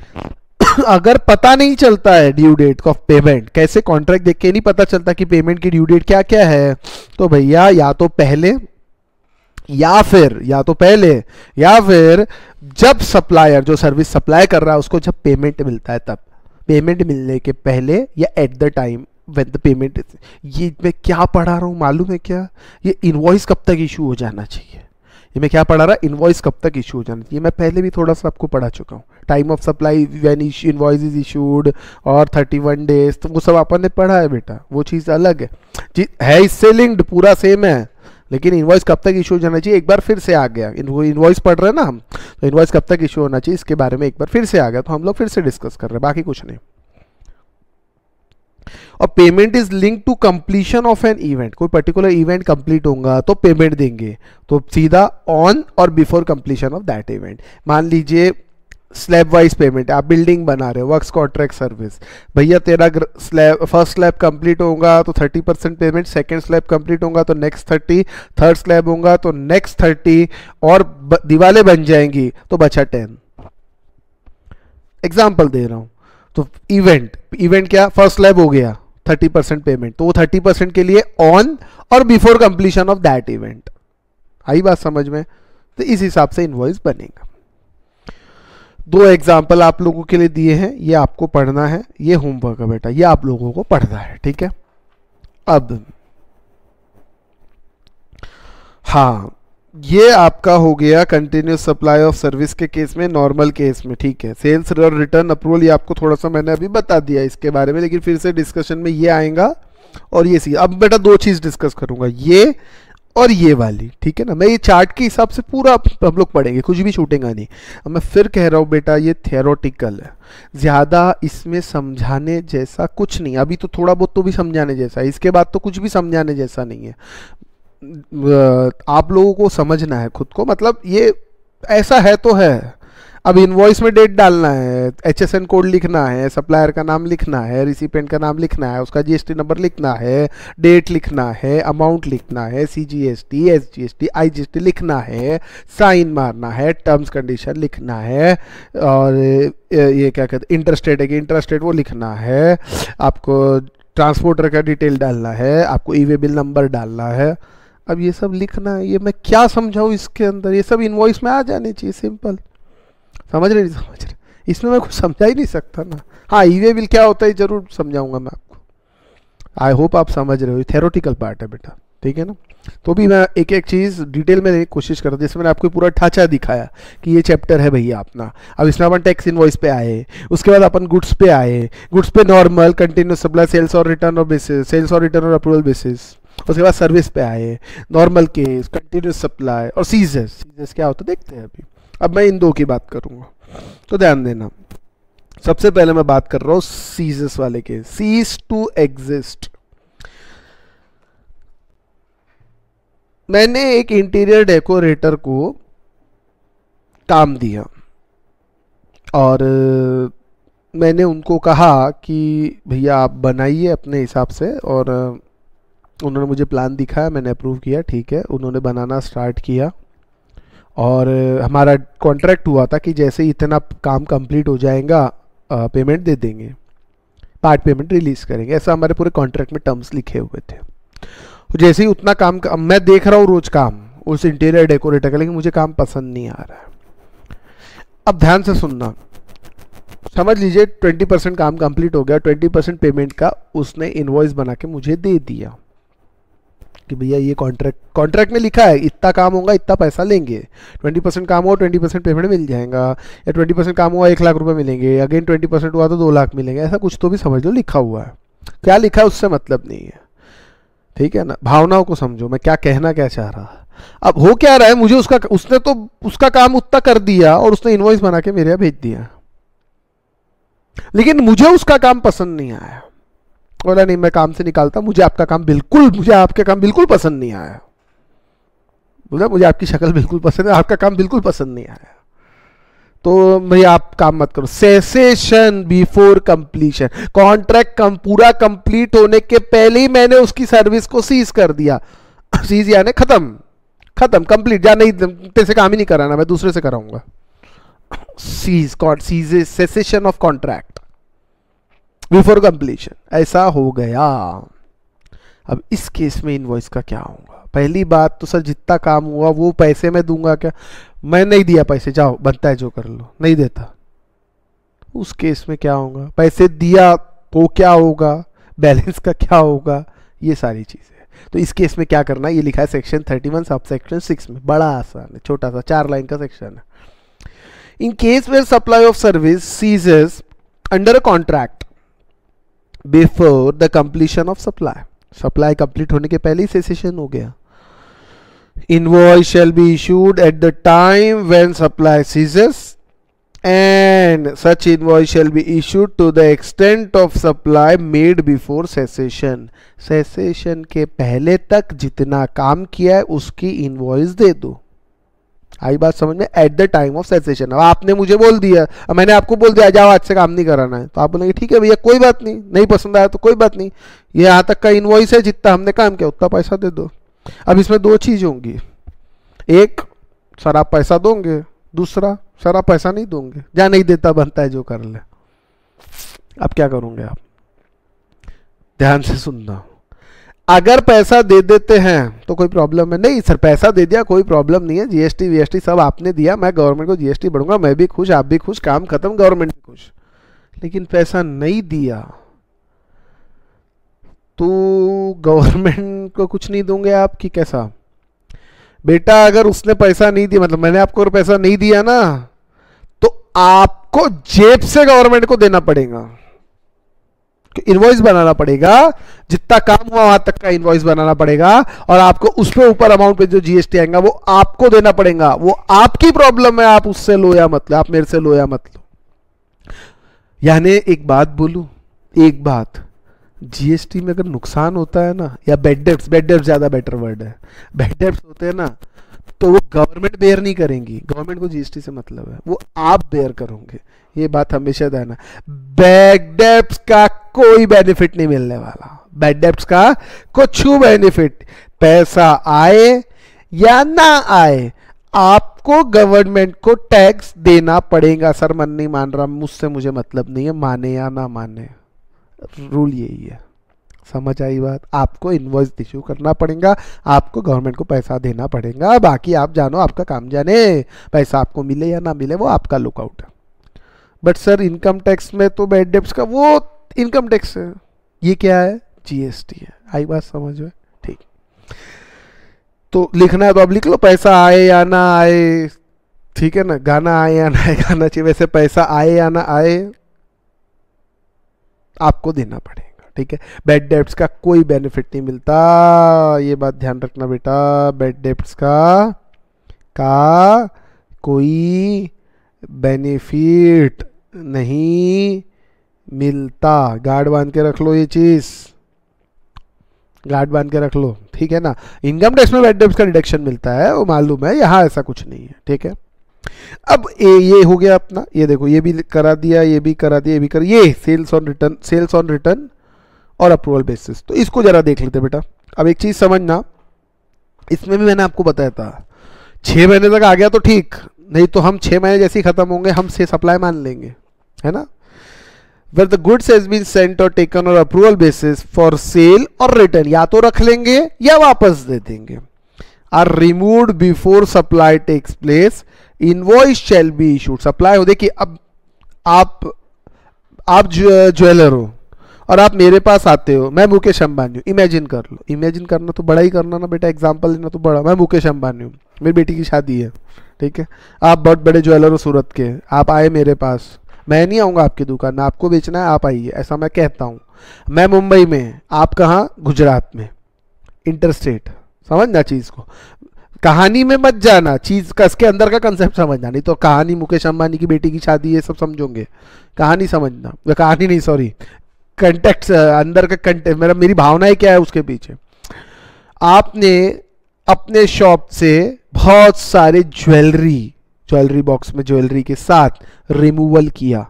अगर पता नहीं चलता है due date of payment, कैसे कॉन्ट्रैक्ट देख के नहीं पता चलता कि पेमेंट की ड्यू डेट क्या क्या है, तो भैया या तो पहले या फिर जब सप्लायर जो सर्विस सप्लाई कर रहा है उसको जब पेमेंट मिलता है तब, पेमेंट मिलने के पहले या at the time when the payment. ये मैं क्या पढ़ा रहा हूं मालूम है क्या? ये इनवॉइस कब तक इशू हो जाना चाहिए, ये मैं क्या पढ़ा रहा, इनवॉइस कब तक इशू हो जाना चाहिए। मैं पहले भी थोड़ा सा आपको पढ़ा चुका हूँ, time of supply when invoice is issued और 31 डेज, तो वो सब अपन ने पढ़ा है बेटा, वो चीज़ अलग है जी, है इससे लिंक्ड, पूरा सेम है, लेकिन इनवॉइस कब तक इशू हो जाना चाहिए एक बार फिर से आ गया। इनवॉइस पढ़ रहे हैं ना हम, तो इनवॉइस कब तक इशू होना चाहिए इसके बारे में एक बार फिर से आ गया, तो हम लोग फिर से डिस्कस कर रहे हैं, बाकी कुछ नहीं। और payment is link to completion of an event, कोई पर्टिकुलर इवेंट कंप्लीट होगा तो पेमेंट देंगे, तो सीधा on or before completion of that event. मान लीजिए स्लैब वाइज पेमेंट, आप बिल्डिंग बना रहे हो, वर्क्स कॉन्ट्रैक्ट सर्विस, भैया तेरा स्लैब फर्स्ट स्लैब कंप्लीट होगा तो 30% पेमेंट, सेकंड स्लैब कंप्लीट होगा तो नेक्स्ट 30, थर्ड स्लैब होगा तो नेक्स्ट 30, और दीवारें बन जाएंगी तो बचा 10। एग्जाम्पल दे रहा हूं। तो इवेंट क्या, फर्स्ट स्लैब हो गया 30% पेमेंट, तो वो 30% के लिए on or before completion of that event. आई बात समझ में? तो इस हिसाब से इनवॉइस बनेगा। 2 एग्जाम्पल आप लोगों के लिए दिए हैं, ये आपको पढ़ना है, ये होमवर्क है बेटा, ये आप लोगों को पढ़ना है, ठीक है। अब हाँ, ये आपका हो गया कंटिन्यूस सप्लाई ऑफ सर्विस के केस में, नॉर्मल केस में, ठीक है। सेल्स और रिटर्न अप्रूवल ये आपको थोड़ा सा मैंने अभी बता दिया इसके बारे में, लेकिन फिर से डिस्कशन में ये आएगा और ये सी। अब बेटा 2 चीज डिस्कस करूंगा, ये और ये वाली, ठीक है ना। मैं ये चार्ट के हिसाब से पूरा हम लोग पढ़ेंगे, कुछ भी छूटेगा नहीं। अब मैं फिर कह रहा हूँ बेटा, ये थियोरेटिकल है, ज़्यादा इसमें समझाने जैसा कुछ नहीं। अभी तो थोड़ा बहुत तो भी समझाने जैसा है, इसके बाद तो कुछ भी समझाने जैसा नहीं है। आप लोगों को समझना है खुद को, मतलब ये ऐसा है तो है। अब इनवॉइस में डेट डालना है, HSN कोड लिखना है, सप्लायर का नाम लिखना है, रिसिपेंट का नाम लिखना है, उसका GST नंबर लिखना है, डेट लिखना है, अमाउंट लिखना है, CGST, SGST, IGST लिखना है, साइन मारना है, टर्म्स कंडीशन लिखना है, और ये क्या कहते हैं, इंटरेस्ट रेट है कि इंटरेस्ट रेट वो लिखना है, आपको ट्रांसपोर्टर का डिटेल डालना है, आपको ई वे बिल नंबर डालना है। अब ये सब लिखना है, ये मैं क्या समझाऊँ इसके अंदर, ये सब इनवॉइस में आ जाने चाहिए, सिंपल। समझ रहे, इसमें मैं कुछ समझा ही नहीं सकता ना। हाँ, ई वे बिल क्या होता है जरूर समझाऊंगा मैं आपको। आई होप आप समझ रहे हो, थेरोटिकल पार्ट है बेटा, ठीक है ना। तो भी मैं एक एक चीज़ डिटेल में लेने की कोशिश कर रहा हूँ, जिसमें मैंने आपको पूरा ढांचा दिखाया कि ये चैप्टर है भैया अपना। अब इसमें अपन टैक्स इनवॉइस पे आए, उसके बाद अपन गुड्स पे आए, गुड्स पे नॉर्मल कंटिन्यूस सप्लाई, सेल्स और रिटर्न और बेसिस, सेल्स और रिटर्न और अप्रूवल बेसिस। उसके बाद सर्विस पे आए, नॉर्मल केस, कंटिन्यूस सप्लाई और सीजेस। सीजेस क्या होता है देखते हैं अभी। अब मैं इन 2 की बात करूंगा, तो ध्यान देना। सबसे पहले मैं बात कर रहा हूं सीजेस वाले के, सीज टू एग्जिस्ट। मैंने एक इंटीरियर डेकोरेटर को काम दिया और मैंने उनको कहा कि भैया आप बनाइए अपने हिसाब से, और उन्होंने मुझे प्लान दिखाया, मैंने अप्रूव किया, ठीक है। उन्होंने बनाना स्टार्ट किया और हमारा कॉन्ट्रैक्ट हुआ था कि जैसे इतना काम कंप्लीट हो जाएगा पेमेंट दे देंगे, पार्ट पेमेंट रिलीज करेंगे, ऐसा हमारे पूरे कॉन्ट्रैक्ट में टर्म्स लिखे हुए थे। जैसे ही उतना काम मैं देख रहा हूँ रोज काम उस इंटीरियर डेकोरेटर का, लेकिन मुझे काम पसंद नहीं आ रहा है। अब ध्यान से सुनना, समझ लीजिए 20% काम कंप्लीट हो गया, 20% पेमेंट का उसने इनवॉइस बना के मुझे दे दिया कि भैया ये कॉन्ट्रैक्ट में लिखा है इतना काम होगा इतना पैसा लेंगे, 20% काम हुआ 20% पेमेंट मिल जाएगा, या 20% काम हुआ 1 लाख रुपए मिलेंगे, अगेन 20% हुआ तो 2 लाख मिलेंगे, ऐसा कुछ तो भी समझ लो लिखा हुआ है। क्या लिखा है उससे मतलब नहीं है, ठीक है ना। भावनाओं को समझो, मैं क्या कहना क्या चाह रहा। अब हो क्या रहा है, मुझे उसने तो उसका काम उतना कर दिया और उसने इनवॉइस बना के मेरे यहाँ भेज दिया, लेकिन मुझे उसका काम पसंद नहीं आया। बोला नहीं मैं काम से निकालता, मुझे आपका काम बिल्कुल, मुझे आपके काम बिल्कुल पसंद नहीं आया। बोला मुझे आपकी शक्ल बिल्कुल पसंद है, आपका काम बिल्कुल पसंद नहीं आया, तो भैया आप काम मत करो। सेसेशन बिफोर कंप्लीशन, कॉन्ट्रैक्ट पूरा कंप्लीट होने के पहले ही मैंने उसकी सर्विस को सीज कर दिया। सीज यानी खत्म कंप्लीट, या नहीं तेरे से काम ही नहीं कराना, मैं दूसरे से कराऊंगा। Cease cessation of contract before completion, ऐसा हो गया। अब इस केस में इनवॉइस का क्या होगा? पहली बात तो सर जितना काम हुआ वो पैसे में दूंगा क्या? मैं नहीं दिया पैसे, जाओ बनता है जो कर लो, नहीं देता। उस केस में क्या होगा? पैसे दिया तो क्या होगा, बैलेंस का क्या होगा, ये सारी चीजें। तो इस केस में क्या करना है, ये लिखा है सेक्शन 31 सब सेक्शन 6 में, बड़ा आसान है, छोटा सा 4 लाइन का सेक्शन है। In case where supply of service ceases under a contract before the completion of supply complete होने के पहले ही सेसेशन हो गया। Invoice shall be issued at the time when supply ceases and such invoice shall be issued to the extent of supply made before cessation. cessation के पहले तक जितना काम किया है उसकी इनवॉइस दे दो। आई बात समझ में? Eight the time of cessation. अब आपने मुझे बोल दिया, अब मैंने आपको बोल दिया जाओ आज से काम नहीं कराना है, तो आप बोलेंगे ठीक है भैया कोई बात नहीं, नहीं पसंद आया तो कोई बात नहीं, ये यहाँ तक का इनवॉइस है, जितना हमने काम किया उतना पैसा दे दो। अब इसमें दो चीज़ होंगी, एक सर आप पैसा दोगे, दूसरा सर आप पैसा नहीं दोगे, या नहीं देता बनता है जो कर ले। अब क्या करोगे आप? ध्यान से सुनना। अगर पैसा दे देते हैं तो कोई प्रॉब्लम है नहीं, सर पैसा दे दिया कोई प्रॉब्लम नहीं है, जीएसटी वीएसटी सब आपने दिया, मैं गवर्नमेंट को जीएसटी बढ़ूंगा, मैं भी खुश, आप भी खुश, काम खत्म, गवर्नमेंट भी खुश। लेकिन पैसा नहीं दिया तो गवर्नमेंट को कुछ नहीं दोगे आप कि कैसा? बेटा अगर उसने पैसा नहीं दिया, मतलब मैंने आपको पैसा नहीं दिया ना, तो आपको जेब से गवर्नमेंट को देना पड़ेगा, इनवॉइस बनाना पड़ेगा, जितना काम हुआ वहां तक का इनवॉइस बनाना पड़ेगा, और आपको उस पे ऊपर अमाउंट पे जो जीएसटी आएगा वो आपको देना पड़ेगा। वो आपकी प्रॉब्लम है, आप उससे लो या मत लो, आप मेरे से लो या मत लो। यानी एक बात बोलूं, एक बात, जीएसटी में अगर नुकसान होता है ना, या बैड डेब्ट्स ज्यादा बेटर वर्ड है, बैड डेब्ट्स होते हैं ना, तो वो गवर्नमेंट बेयर नहीं करेंगी, गवर्नमेंट को जीएसटी से मतलब है, वो आप बेयर करोगे। ये बात हमेशा देना। बैड डेब्ट्स का कोई बेनिफिट नहीं मिलने वाला, बैड डेब्ट्स का कुछ बेनिफिट, पैसा आए या ना आए आपको गवर्नमेंट को टैक्स देना पड़ेगा। सर मन नहीं मान रहा, मुझसे मुझे मतलब नहीं है, माने या ना माने, रूल यही है। समझ आई बात? आपको इनवॉइस इश्यू करना पड़ेगा, आपको गवर्नमेंट को पैसा देना पड़ेगा, बाकी आप जानो, आपका काम जाने, पैसा आपको मिले या ना मिले वो आपका लुकआउट है। बट सर इनकम टैक्स में तो बैड डेब्ट्स का वो इनकम टैक्स है, ये क्या है? जीएसटी है। आई बात समझ में? ठीक, तो लिखना है तो अब लिख लो, पैसा आए या ना आए, ठीक है ना, गाना आए या ना आए, गाना चाहिए, वैसे पैसा आए या ना आए आपको देना पड़ेगा, ठीक है। बैड डेब्ट्स का कोई बेनिफिट नहीं मिलता, ये बात ध्यान रखना बेटा, बैड डेब्ट्स का कोई बेनिफिट नहीं मिलता। गार्ड बांध के रख लो, ये चीज गार्ड बांध के रख लो, ठीक है ना। इनकम टैक्स में बैड डेब्ट्स का डिडक्शन मिलता है, वो मालूम है, यहाँ ऐसा कुछ नहीं है, ठीक है। अब ये हो गया अपना, ये देखो ये भी करा दिया, ये भी करा दिया, ये भी करा, ये सेल्स ऑन रिटर्न और अप्रूवल बेसिस। तो इसको जरा देख लेते बेटा। अब एक चीज समझना, इसमें भी मैंने आपको बताया था 6 महीने तक आ गया तो ठीक, नहीं तो हम 6 महीने जैसे ही खत्म होंगे हम से सप्लाई मान लेंगे, है ना। Where the goods has been sent or taken or approval basis for sale or return, या तो रख लेंगे या वापस दे देंगे, are removed before supply takes place, invoice shall be issued। Supply हो, देखिए अब आप ज्वेलर हो और आप मेरे पास आते हो, मैं मुकेश अंबानी हूँ, इमेजिन कर लो, इमेजिन करना तो बड़ा ही करना ना बेटा, एग्जांपल लेना तो बड़ा, मैं मुकेश अंबानी हूँ, मेरी बेटी की शादी है, ठीक है, आप बहुत बड़े ज्वेलर हो सूरत के, आप आए मेरे पास, मैं नहीं आऊँगा आपकी दुकान में, आपको बेचना है आप आइए, ऐसा मैं कहता हूँ। मैं मुंबई में, आप कहाँ? गुजरात में, इंटरस्टेट, समझना चीज़ को, कहानी में मत जाना, चीज़ का इसके अंदर का कंसेप्ट समझना, नहीं तो कहानी मुकेश अंबानी की बेटी की शादी है सब समझोगे, कहानी समझना, कहानी नहीं सॉरी, कंटेक्ट, अंदर का कंटेक्ट, मेरी भावनाएं क्या है उसके पीछे। आपने अपने शॉप से बहुत सारे ज्वेलरी बॉक्स में ज्वेलरी के साथ रिमूवल किया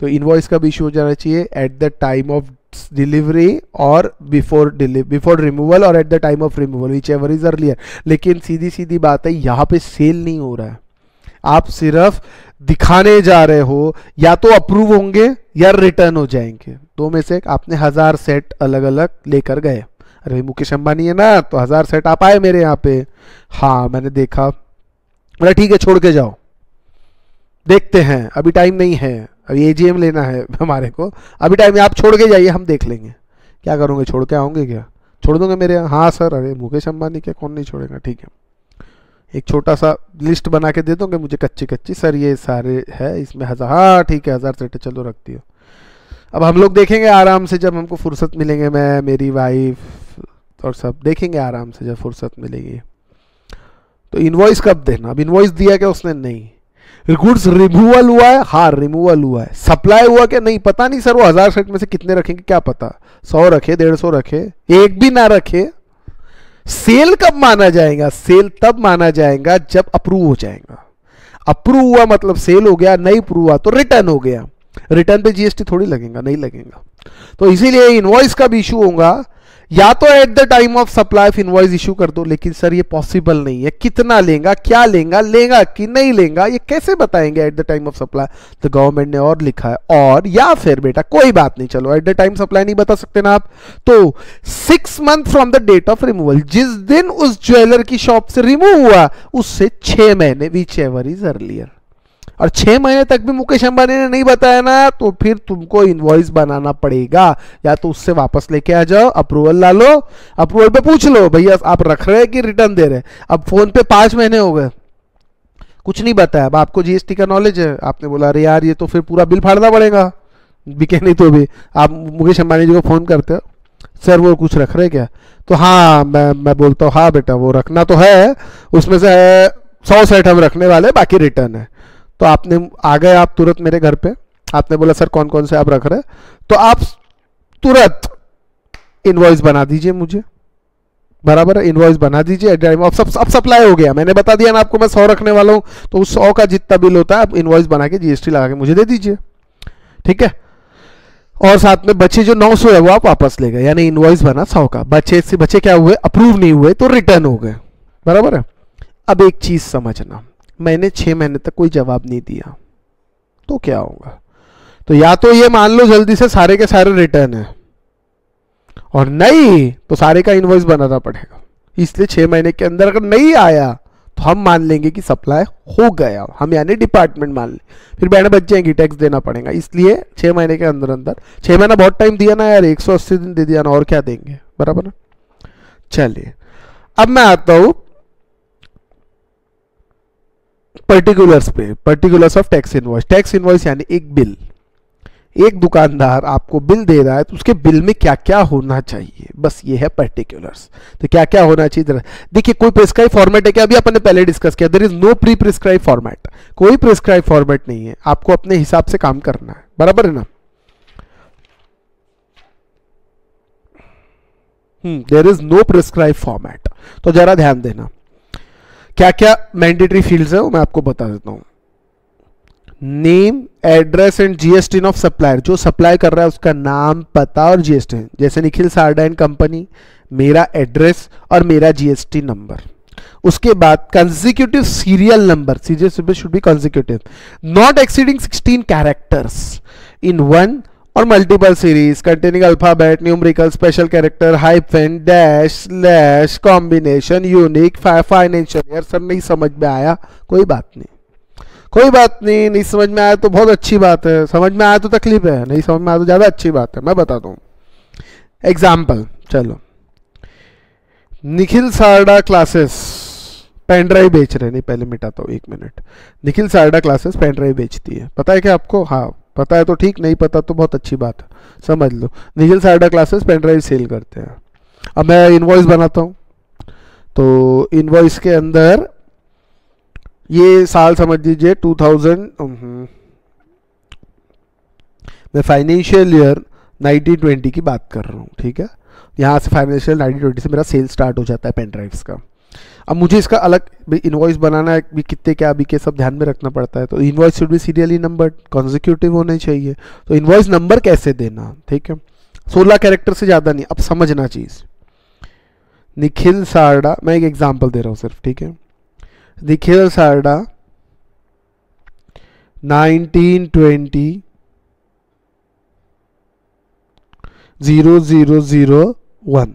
तो इनवॉइस का भी इशू हो जाना चाहिए eight the time of delivery और before removal or at the time of removal, which ever is earlier. लेकिन सीधी बात है, यहाँ पे सेल नहीं हो रहा है, आप सिर्फ दिखाने जा रहे हो, या तो अप्रूव होंगे या रिटर्न हो जाएंगे, दो में से आपने 1000 सेट अलग अलग लेकर गए। अरे मुकेश अंबानी है ना, तो 1000 सेट आप आए मेरे यहाँ पे, हाँ मैंने देखा, बोला ठीक है छोड़ के जाओ, देखते हैं, अभी टाइम नहीं है, अभी एजीएम लेना है हमारे को, अभी टाइम है, आप छोड़ के जाइए हम देख लेंगे। क्या करोगे, छोड़ के आओगे क्या? छोड़ दोगे मेरे यहाँ? हाँ सर, अरे मुकेश अंबानी क्या, कौन नहीं छोड़ेगा, ठीक है। एक छोटा सा लिस्ट बना के दे दोगे मुझे, कच्ची सर ये सारे है इसमें 1000, हाँ ठीक है 1000 सेट, चलो रख दियो। अब हम लोग देखेंगे आराम से, जब हमको फुर्सत मिलेंगे, मैं मेरी वाइफ और सब देखेंगे आराम से जब फुर्सत मिलेगी। तो इनवॉइस कब देना? अब इनवॉइस दिया क्या उसने? नहीं। गुड्स रिमूवल हुआ है, हाँ रिमूवल हुआ है। सप्लाई हुआ क्या, नहीं पता नहीं सर, वो 1000 सेट में से कितने रखेंगे क्या पता, 100 रखे, 150 रखे, एक भी ना रखे। सेल कब माना जाएगा, सेल तब माना जाएगा जब अप्रूव हो जाएगा। अप्रूव हुआ मतलब सेल हो गया, नहीं अप्रूव हुआ तो रिटर्न हो गया। रिटर्न पे जीएसटी थोड़ी लगेगा, नहीं लगेगा। तो इसीलिए इनवॉइस का भी इशू होगा, या तो at the time of supply invoice issue कर दो, लेकिन सर ये पॉसिबल नहीं है। कितना लेगा, क्या लेगा, लेगा कि नहीं लेगा, ये कैसे बताएंगे eight the time of supply. तो गवर्नमेंट ने और लिखा है, और या फिर बेटा कोई बात नहीं, चलो एट द टाइम सप्लाई नहीं बता सकते ना आप, तो 6 month from the date of removal, जिस दिन उस ज्वेलर की शॉप से रिमूव हुआ उससे 6 महीने, विच एवर इज अर्लियर। और 6 महीने तक भी मुकेश अंबानी ने नहीं बताया ना, तो फिर तुमको इनवॉइस बनाना पड़ेगा, या तो उससे वापस लेके आ जाओ, अप्रूवल ला लो, अप्रूवल पे पूछ लो भैया आप रख रहे हैं कि रिटर्न दे रहे हैं। अब फोन पे 5 महीने हो गए, कुछ नहीं बताया, अब आपको जीएसटी का नॉलेज है, आपने बोला अरे यार ये तो फिर पूरा बिल फाड़ना पड़ेगा, बिके नहीं तो भी। आप मुकेश अंबानी जी को फोन करते हो, सर वो कुछ रख रहे क्या, तो हाँ मैं बोलता हूँ हाँ बेटा वो रखना तो है, उसमें से 100 सेट हम रखने वाले, बाकी रिटर्न है। तो आपने आ गए आप तुरंत मेरे घर पे, आपने बोला सर कौन कौन से आप रख रहे हैं, तो आप तुरंत इनवॉइस बना दीजिए मुझे, बराबर है, इनवॉइस बना दीजिए एट टाइम। अब सप्लाई हो गया, मैंने बता दिया ना आपको मैं 100 रखने वाला हूं, तो उस 100 का जितना बिल होता है आप इनवॉइस बना के जीएसटी लगा के मुझे दे दीजिए, ठीक है। और साथ में बचे जो 900 है वो आप वापस ले गए, यानी इनवॉइस बना 100 का, बचे क्या हुए, अप्रूव नहीं हुए तो रिटर्न हो गए, बराबर है। अब एक चीज समझना, मैंने 6 महीने तक कोई जवाब नहीं दिया तो क्या होगा, तो या तो ये मान लो जल्दी से सारे के सारे रिटर्न है, और नहीं तो सारे का इनवॉइस बनाना पड़ेगा। इसलिए 6 महीने के अंदर अगर नहीं आया तो हम मान लेंगे कि सप्लाई हो गया, हम यानी डिपार्टमेंट मान ले, फिर बैंड बच जाएंगी, टैक्स देना पड़ेगा। इसलिए 6 महीने के अंदर अंदर, 6 महीना बहुत टाइम दिया ना यार, 180 दिन दे दिया ना, और क्या देंगे, बराबर ना। चलिए अब मैं आता हूं पर्टिकुलर्स पे, particulars of tax invoice. Tax invoice यानी एक बिल, एक दुकानदार आपको बिल दे रहा है तो उसके बिल में क्या क्या होना चाहिए, बस ये है पर्टिकुलर्स। तो क्या क्या होना चाहिए, देखिए कोई प्रिस्क्राइब फॉर्मेट है क्या, अभी अपन ने पहले डिस्कस किया, there is no pre prescribe format, कोई प्रिस्क्राइब फॉर्मेट नहीं है, आपको अपने हिसाब से काम करना है, बराबर है ना। There is no prescribe format. तो जरा ध्यान देना क्या क्या मैंडेटरी फील्ड्स है वो मैं आपको बता देता हूं। Name, address and GST of supplier, जो सप्लाई कर रहा है उसका नाम, पता और जीएसटी, जैसे निखिल सारडा एंड कंपनी, मेरा एड्रेस और मेरा जीएसटी नंबर। उसके बाद consecutive serial number, serial should be consecutive, not exceeding 16 characters in one or multiple series containing alphabet, numerical, special character, hyphen, dash, slash, combination, unique, financial year. Sir नहीं समझ में आया, कोई बात नहीं, कोई बात नहीं, नहीं समझ में आया तो बहुत अच्छी बात है, समझ में आया तो तकलीफ है, नहीं समझ में आया तो ज्यादा अच्छी बात है। मैं बताता हूँ एग्जाम्पल, चलो Nikhil Sarda classes pen drive बेच रहे, नहीं पहले मिटाता हूँ 1 minute. Nikhil Sarda classes pen drive बेचती है, पता है क्या आपको, हाँ पता है तो ठीक, नहीं पता तो बहुत अच्छी बात है, समझ लो। Nikhil Sarda classes pen drive sale करते हैं। अब मैं इनवॉइस बनाता हूँ, तो इनवॉइस के अंदर ये साल समझ लीजिए 2000, मैं फाइनेंशियल ईयर 1920 की बात कर रहा हूँ, ठीक है। यहाँ से फाइनेंशियल 1920 से मेरा सेल स्टार्ट हो जाता है पेन ड्राइव्स का। अब मुझे इसका अलग इनवॉइस बनाना है, भी कितने क्या अभी के सब ध्यान में रखना पड़ता है, तो invoice should B serially numbered, consecutive होने चाहिए। तो इनवॉइस नंबर कैसे देना, ठीक है, 16 कैरेक्टर से ज़्यादा नहीं। अब समझना चीज़, निखिल सारडा, मैं एक एग्जाम्पल दे रहा हूँ सिर्फ, ठीक है। निखिल सारडा 1920 0001,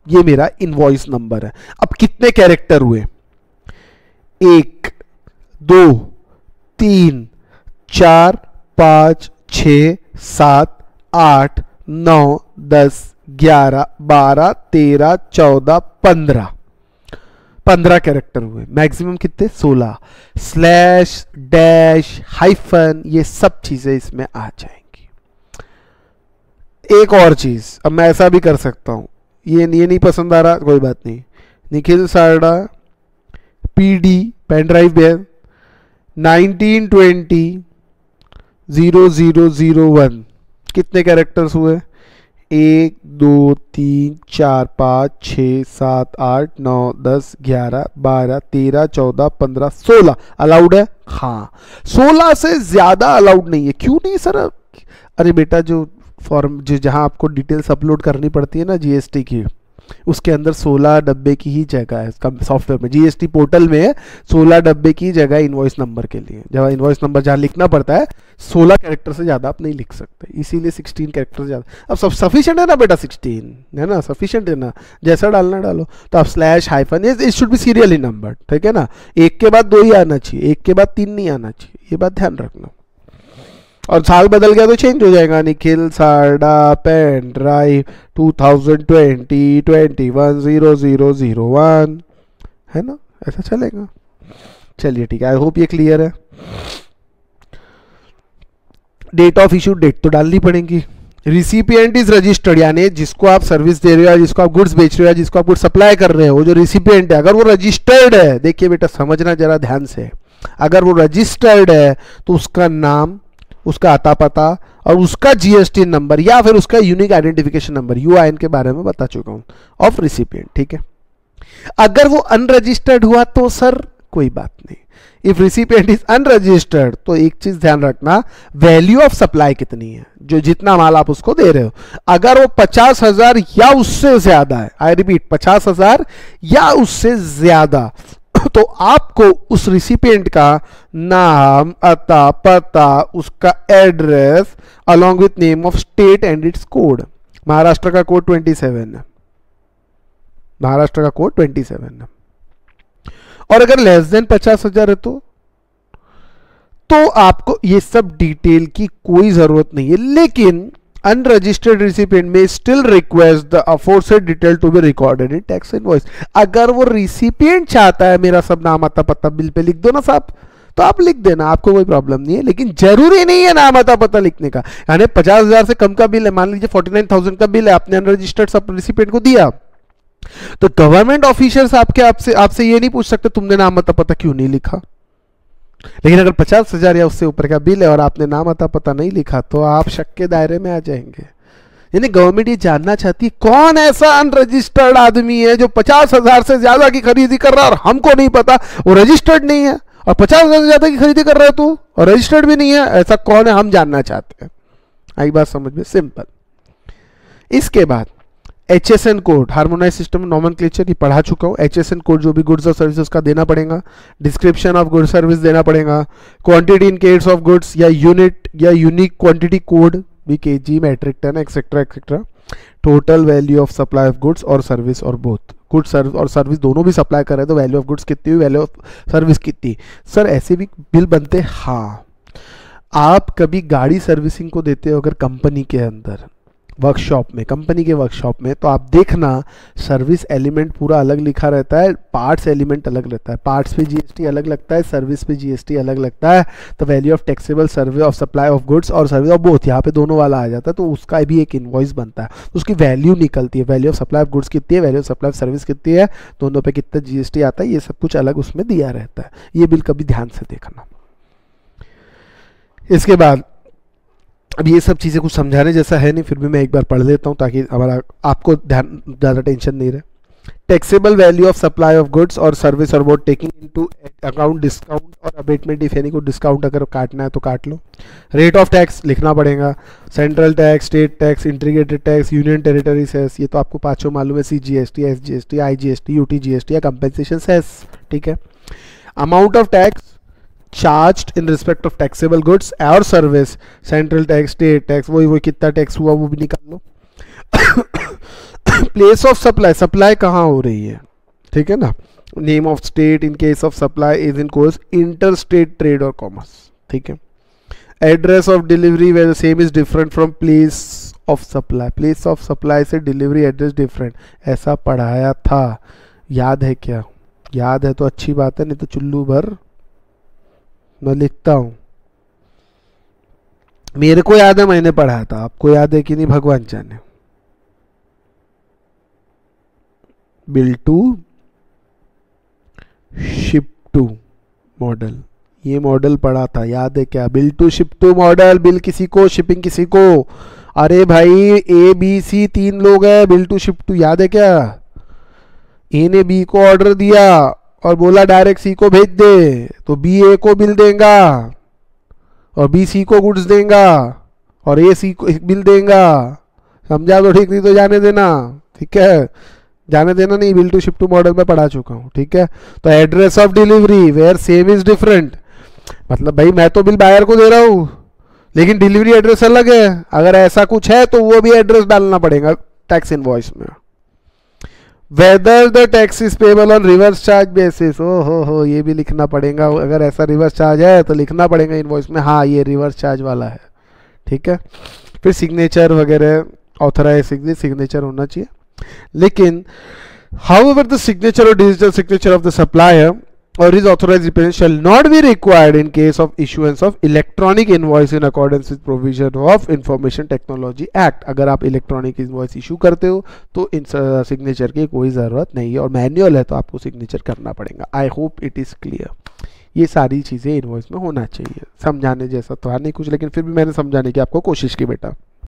ये मेरा इनवॉइस नंबर है। अब कितने कैरेक्टर हुए, 1 2 3 4 5 6 7 8 9 10 11 12 13 14 15 कैरेक्टर हुए। मैक्सिमम कितने, 16। स्लैश, डैश, हाइफन, ये सब चीजें इसमें आ जाएंगी। एक और चीज, अब मैं ऐसा भी कर सकता हूं, ये नहीं पसंद आ रहा कोई बात नहीं, Nikhil Sarda PD pen drive है, 1920 0001 कितने कैरेक्टर्स हुए? 1 2 3 4 5 6 7 8 9 10 11 12 13 14 15 16 अलाउड है? हाँ, 16 से ज्यादा अलाउड नहीं है। क्यों नहीं सर? अरे बेटा, जो फॉर्म जो जहाँ आपको डिटेल्स अपलोड करनी पड़ती है ना जीएसटी की, उसके अंदर 16 डब्बे की ही जगह है सॉफ्टवेयर में, जीएसटी पोर्टल में 16 डब्बे की जगह इनवॉइस नंबर के लिए। जब इनवॉइस नंबर जहाँ लिखना पड़ता है 16 कैरेक्टर से ज़्यादा आप नहीं लिख सकते, इसीलिए 16 कैरेक्टर ज़्यादा। अब सब सफिशिएंट है ना बेटा, 16 है ना, सफिशिएंट है ना, जैसा डालना डालो। तो आप slash hyphen, it should be serially number, ठीक है ना, एक के बाद 2 ही आना चाहिए, एक के बाद 3 नहीं आना चाहिए, ये बात ध्यान रखना। और साल बदल गया तो चेंज हो जाएगा, निखिल साडा पेन ड्राइव 2020 21 0001 है ना, ऐसा चलेगा। चलिए ठीक है, आई होप ये क्लियर है। डेट ऑफ इशू, डेट तो डालनी पड़ेगी। रिसिपिएंट इज रजिस्टर्ड, यानी जिसको आप सर्विस दे रहे हो, जिसको आप गुड्स बेच रहे हो, जिसको आप गुड्स सप्लाई कर रहे हो, जो रिसिपिएंट है, अगर वो रजिस्टर्ड है, देखिए बेटा समझना जरा ध्यान से, अगर वो रजिस्टर्ड है तो उसका नाम, उसका आता पता और उसका जीएसटी नंबर या फिर उसका यूनिक आइडेंटिफिकेशन नंबर, यूआईएन के बारे में बता चुका हूं, ऑफ रिसिपिएंट, ठीक है। अगर वो अनरजिस्टर्ड हुआ तो सर कोई बात नहीं। इफ रिसिपिएंट इज अनरजिस्टर्ड तो एक चीज ध्यान रखना, वैल्यू ऑफ सप्लाई कितनी है, जो जितना माल आप उसको दे रहे हो, अगर वो 50,000 या उससे ज्यादा है, आई रिपीट 50,000 या उससे ज्यादा, तो आपको उस रिसिपिएंट का नाम, अता पता, उसका address along with name of state and it's code, Maharashtra का कोड 27 है, महाराष्ट्र का कोड 27 है। और अगर लेस देन 50,000 है तो आपको ये सब डिटेल की कोई जरूरत नहीं है, लेकिन अनरजिस्टर्ड रिसिपिएंट में still request the aforesaid detail to be recorded in tax invoice. अगर वो रिसिपिएंट चाहता है मेरा सब नाम आता पता बिल पे लिख दो ना साहब, तो आप लिख देना, आपको कोई प्रॉब्लम नहीं है, लेकिन जरूरी नहीं है नाम आता पता लिखने का। यानी 50,000 से कम का बिल है, मान लीजिए 49,000 का बिल है, आपने अनरजिस्टर्ड सब रिसिपिएंट को दिया, तो गवर्नमेंट ऑफिशियल्स आपसे ये नहीं पूछ सकते तुमने नाम आता पता क्यों नहीं लिखा। लेकिन अगर 50,000 या उससे ऊपर का बिल है और आपने नाम आता पता नहीं लिखा तो आप शक के दायरे में आ जाएंगे। यानी गवर्नमेंट ये जानना चाहती है कौन ऐसा अनरजिस्टर्ड आदमी है जो 50,000 से ज्यादा की खरीदी कर रहा है और हमको नहीं पता, वो रजिस्टर्ड नहीं है, और 50,000 से ज्यादा की खरीदी कर रहा है तू और रजिस्टर्ड भी नहीं है, ऐसा कौन है, हम जानना चाहते हैं। आई बात समझ में? सिंपल। इसके बाद HSN code, harmonise system nomenclature, ये पढ़ा चुका हूँ। HSN कोड जो भी गुड्स और सर्विसेज का देना पड़ेगा, डिस्क्रिप्शन ऑफ गुड्स सर्विस देना पड़ेगा, quantity in case of goods या यूनिट या यूनिक क्वांटिटी कोड भी, KG, metric ton, etcetera etcetera, total value of supply of goods और सर्विस, और बोथ गुड्स सर्विस और सर्विस दोनों भी सप्लाई कर रहे हैं तो वैल्यू ऑफ गुड्स कितनी हुई, वैल्यू ऑफ सर्विस कितनी। सर ऐसे भी बिल बनते? हाँ, आप कभी गाड़ी सर्विसिंग को देते हो अगर कंपनी के अंदर, वर्कशॉप में, कंपनी के वर्कशॉप में, तो आप देखना सर्विस एलिमेंट पूरा अलग लिखा रहता है, पार्ट्स एलिमेंट अलग रहता है, पार्ट्स पे जीएसटी अलग लगता है, सर्विस पे जीएसटी अलग लगता है। तो value of taxable service of supply of goods और सर्विस ऑफ बोथ, यहाँ पे दोनों वाला आ जाता है, तो उसका भी एक इनवॉइस बनता है, उसकी वैल्यू निकलती है, value of supply of goods कितनी है, value of supply of service कितनी है, दोनों पे कितना जीएसटी आता है, ये सब कुछ अलग उसमें दिया रहता है। ये बिल कभी ध्यान से देखना। इसके बाद अब ये सब चीज़ें कुछ समझाने जैसा है नहीं, फिर भी मैं एक बार पढ़ लेता हूँ ताकि हमारा आपको ध्यान ज़्यादा टेंशन नहीं रहे। Taxable value of supply of goods और सर्विस और both taking into account discount और अबेटमेंट, इफ एनी को डिस्काउंट अगर काटना है तो काट लो। रेट ऑफ टैक्स लिखना पड़ेगा, central tax, state tax, integrated tax, union territory cess, ये तो आपको पाँचों मालूम है, CGST, SGST, IGST, UTGST या कंपेंसेशन सेस, ठीक है। Amount of tax charged in respect of taxable goods और service, central tax, state tax, वही कितना टैक्स हुआ वो भी निकाल लो। प्लेस ऑफ सप्लाई, सप्लाई कहाँ हो रही है, ठीक है ना, name of state in case of supply is in course inter state trade और कॉमर्स, ठीक है। Address of delivery where the same is different from place of supply, place of supply से डिलीवरी एड्रेस डिफरेंट, ऐसा पढ़ाया था, याद है क्या? याद है तो अच्छी बात है, नहीं तो चुल्लू भर मैं लिखता हूं। मेरे को याद है मैंने पढ़ा था, आपको याद है कि नहीं भगवान जाने। Bill to ship to model, ये मॉडल पढ़ा था, याद है क्या? Bill to ship to model, bill किसी को, शिपिंग किसी को। अरे भाई ए बी सी 3 लोग हैं, बिल टू शिप टू, याद है क्या? ए ने बी को ऑर्डर दिया और बोला डायरेक्ट सी को भेज दे, तो बी ए को बिल देगा और बी सी को गुड्स देगा और ए सी को बिल देगा। समझा तो ठीक, नहीं तो जाने देना, ठीक है? जाने देना नहीं, bill to ship to model में पढ़ा चुका हूँ, ठीक है? तो address of delivery where same is different, मतलब भाई मैं तो बिल बायर को दे रहा हूँ लेकिन डिलीवरी एड्रेस अलग है। अगर ऐसा कुछ है तो वो भी एड्रेस डालना पड़ेगा टैक्स इनवॉइस में। Whether the tax is payable on reverse charge basis, ओ हो, ये भी लिखना पड़ेगा। अगर ऐसा रिवर्स चार्ज है तो लिखना पड़ेगा इनवॉइस में, हाँ ये रिवर्स चार्ज वाला है, ठीक है? फिर सिग्नेचर वगैरह, ऑथराइज सिग्नेचर होना चाहिए। लेकिन however the signature or digital signature of the supplier or his authorized representative shall not be required in case of issuance of electronic invoice in accordance with provision of Information Technology Act। अगर आप electronic invoice issue करते हो तो इन signature की कोई ज़रूरत नहीं है, और मैनुअल है तो आपको सिग्नेचर करना पड़ेगा। I hope it is clear. ये सारी चीज़ें इनवॉइस में होना चाहिए। समझाने जैसा तो है नहीं कुछ, लेकिन फिर भी मैंने समझाने की आपको कोशिश की बेटा।